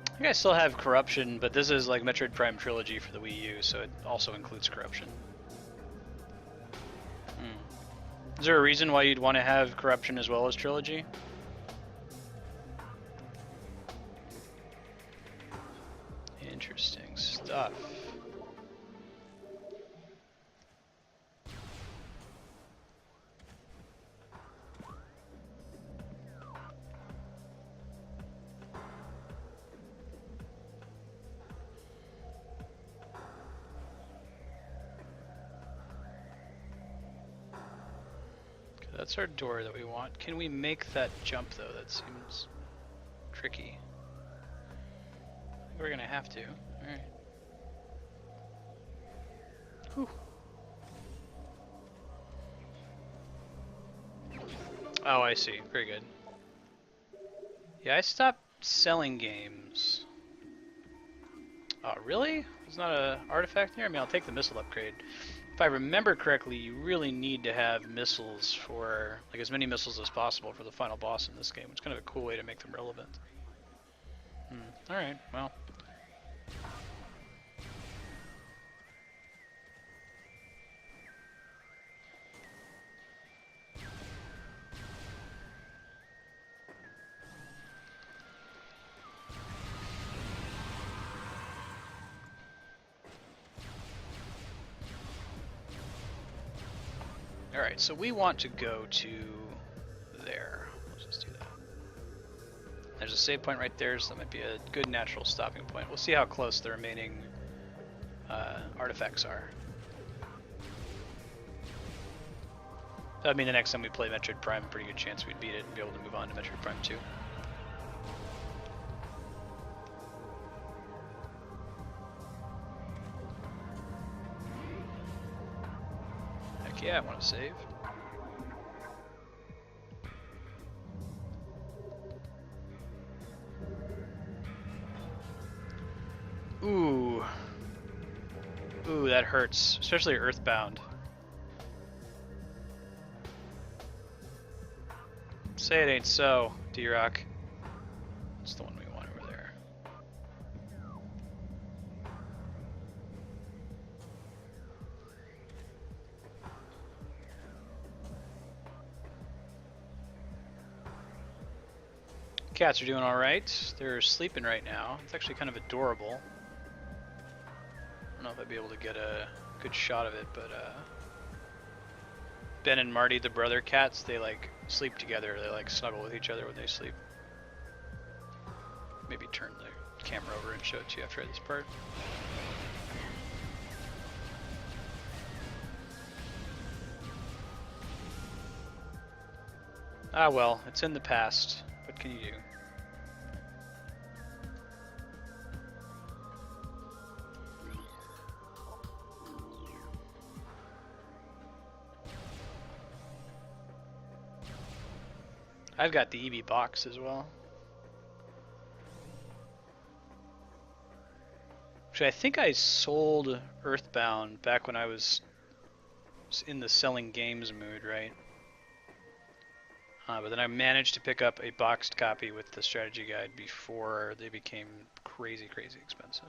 I think I still have Corruption, but this is like Metroid Prime Trilogy for the Wii U, so it also includes Corruption. Is there a reason why you'd want to have Corruption as well as Trilogy? Interesting stuff. That's our door that we want. Can we make that jump though? That seems tricky. I think we're gonna have to. Alright. Whew. Oh, I see. Very good. Yeah, I stopped selling games. Oh, really? There's not an artifact here? I mean, I'll take the missile upgrade. If I remember correctly, you really need to have missiles for, like, as many missiles as possible for the final boss in this game. It's kind of a cool way to make them relevant. Alright, well. Alright, so we want to go to there. Let's just do that. There's a save point right there, so that might be a good natural stopping point. We'll see how close the remaining artifacts are. I mean, the next time we play Metroid Prime, pretty good chance we'd beat it and be able to move on to Metroid Prime 2. Heck yeah, I want to save. Ooh. Ooh, that hurts. Especially Earthbound. Say it ain't so, D-Rock. It's the one we want over there. Cats are doing alright. They're sleeping right now. It's actually kind of adorable. I don't know if I'd be able to get a good shot of it, but Ben and Marty, the brother cats, they like sleep together. They like snuggle with each other when they sleep. Maybe turn the camera over and show it to you after this part. Ah well, it's in the past. What can you do? I've got the EV box as well. Actually, I think I sold Earthbound back when I was in the selling games mood, right? But then I managed to pick up a boxed copy with the strategy guide before they became crazy, crazy expensive.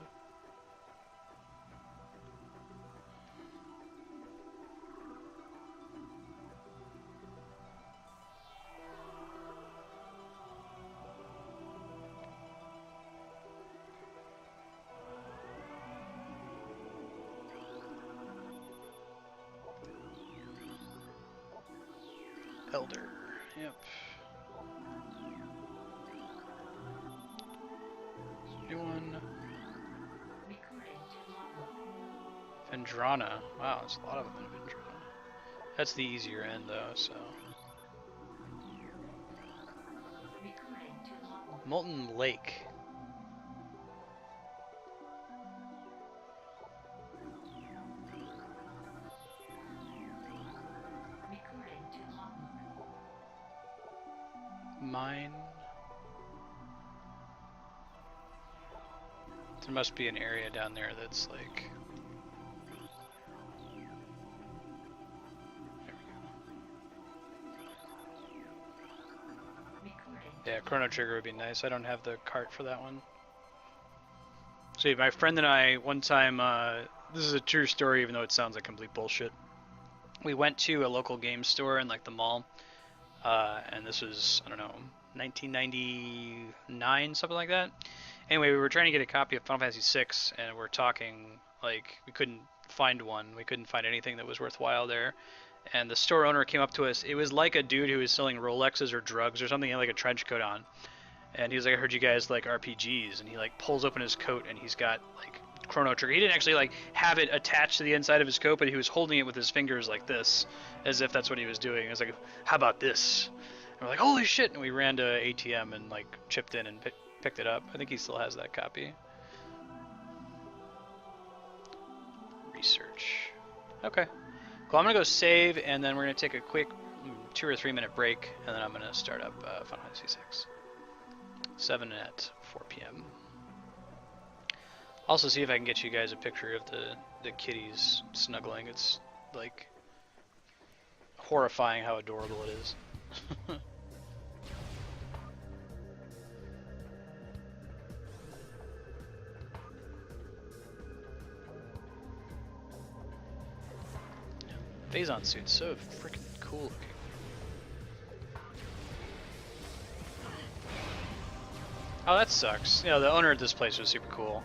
Elder, yep. New one. Vendrana. Wow, there's a lot of them in Vendrana. That's the easier end though, so. Molten Lake. Mine. There must be an area down there that's like. Yeah, Chrono Trigger would be nice. I don't have the cart for that one. See, my friend and I, one time, this is a true story even though it sounds like complete bullshit. We went to a local game store in like the mall, and this was, I don't know, 1999, something like that. Anyway, we were trying to get a copy of Final Fantasy VI, and we're talking, like, we couldn't find one. We couldn't find anything that was worthwhile there. And the store owner came up to us. It was like a dude who was selling Rolexes or drugs or something. He had like a trench coat on. And he was like, I heard you guys like RPGs. And he like pulls open his coat and he's got like Chrono Trigger. He didn't actually like have it attached to the inside of his coat, but he was holding it with his fingers like this, as if that's what he was doing. I was like, how about this? And we're like, holy shit. And we ran to ATM and like chipped in and picked it up. I think he still has that copy. Research. Okay. Well, I'm going to go save, and then we're going to take a quick 2 or 3 minute break, and then I'm going to start up Final Fantasy VI. 7 at 4 p.m. Also see if I can get you guys a picture of the kitties snuggling. It's, like, horrifying how adorable it is. Phazon Suit, so freaking cool looking. Oh, that sucks. You know, the owner of this place was super cool.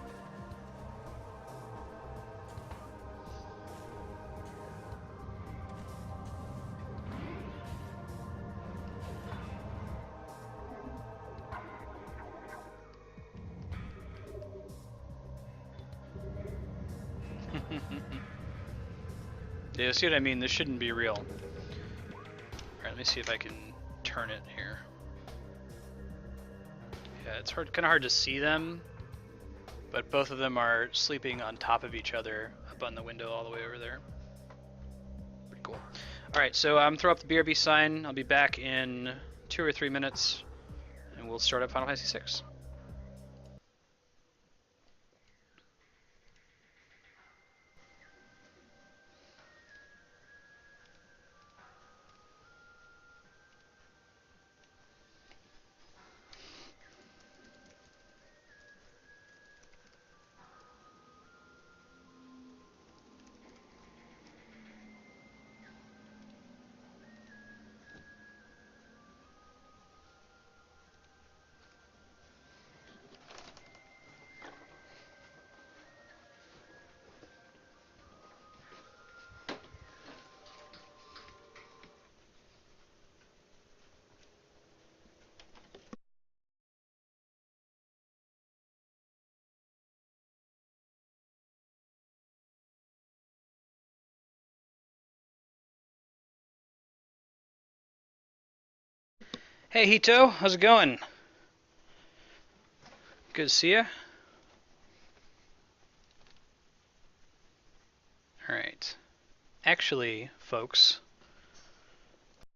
Yeah, see what I mean? This shouldn't be real. me see if I can turn it here. Yeah, it's kind of hard to see them, but both of them are sleeping on top of each other up on the window all the way over there. Pretty cool. All right, so I'm throw up the BRB sign. I'll be back in 2 or 3 minutes, and we'll start up Final Fantasy VI. Hey Hito, how's it going? Good to see you. All right. Actually, folks,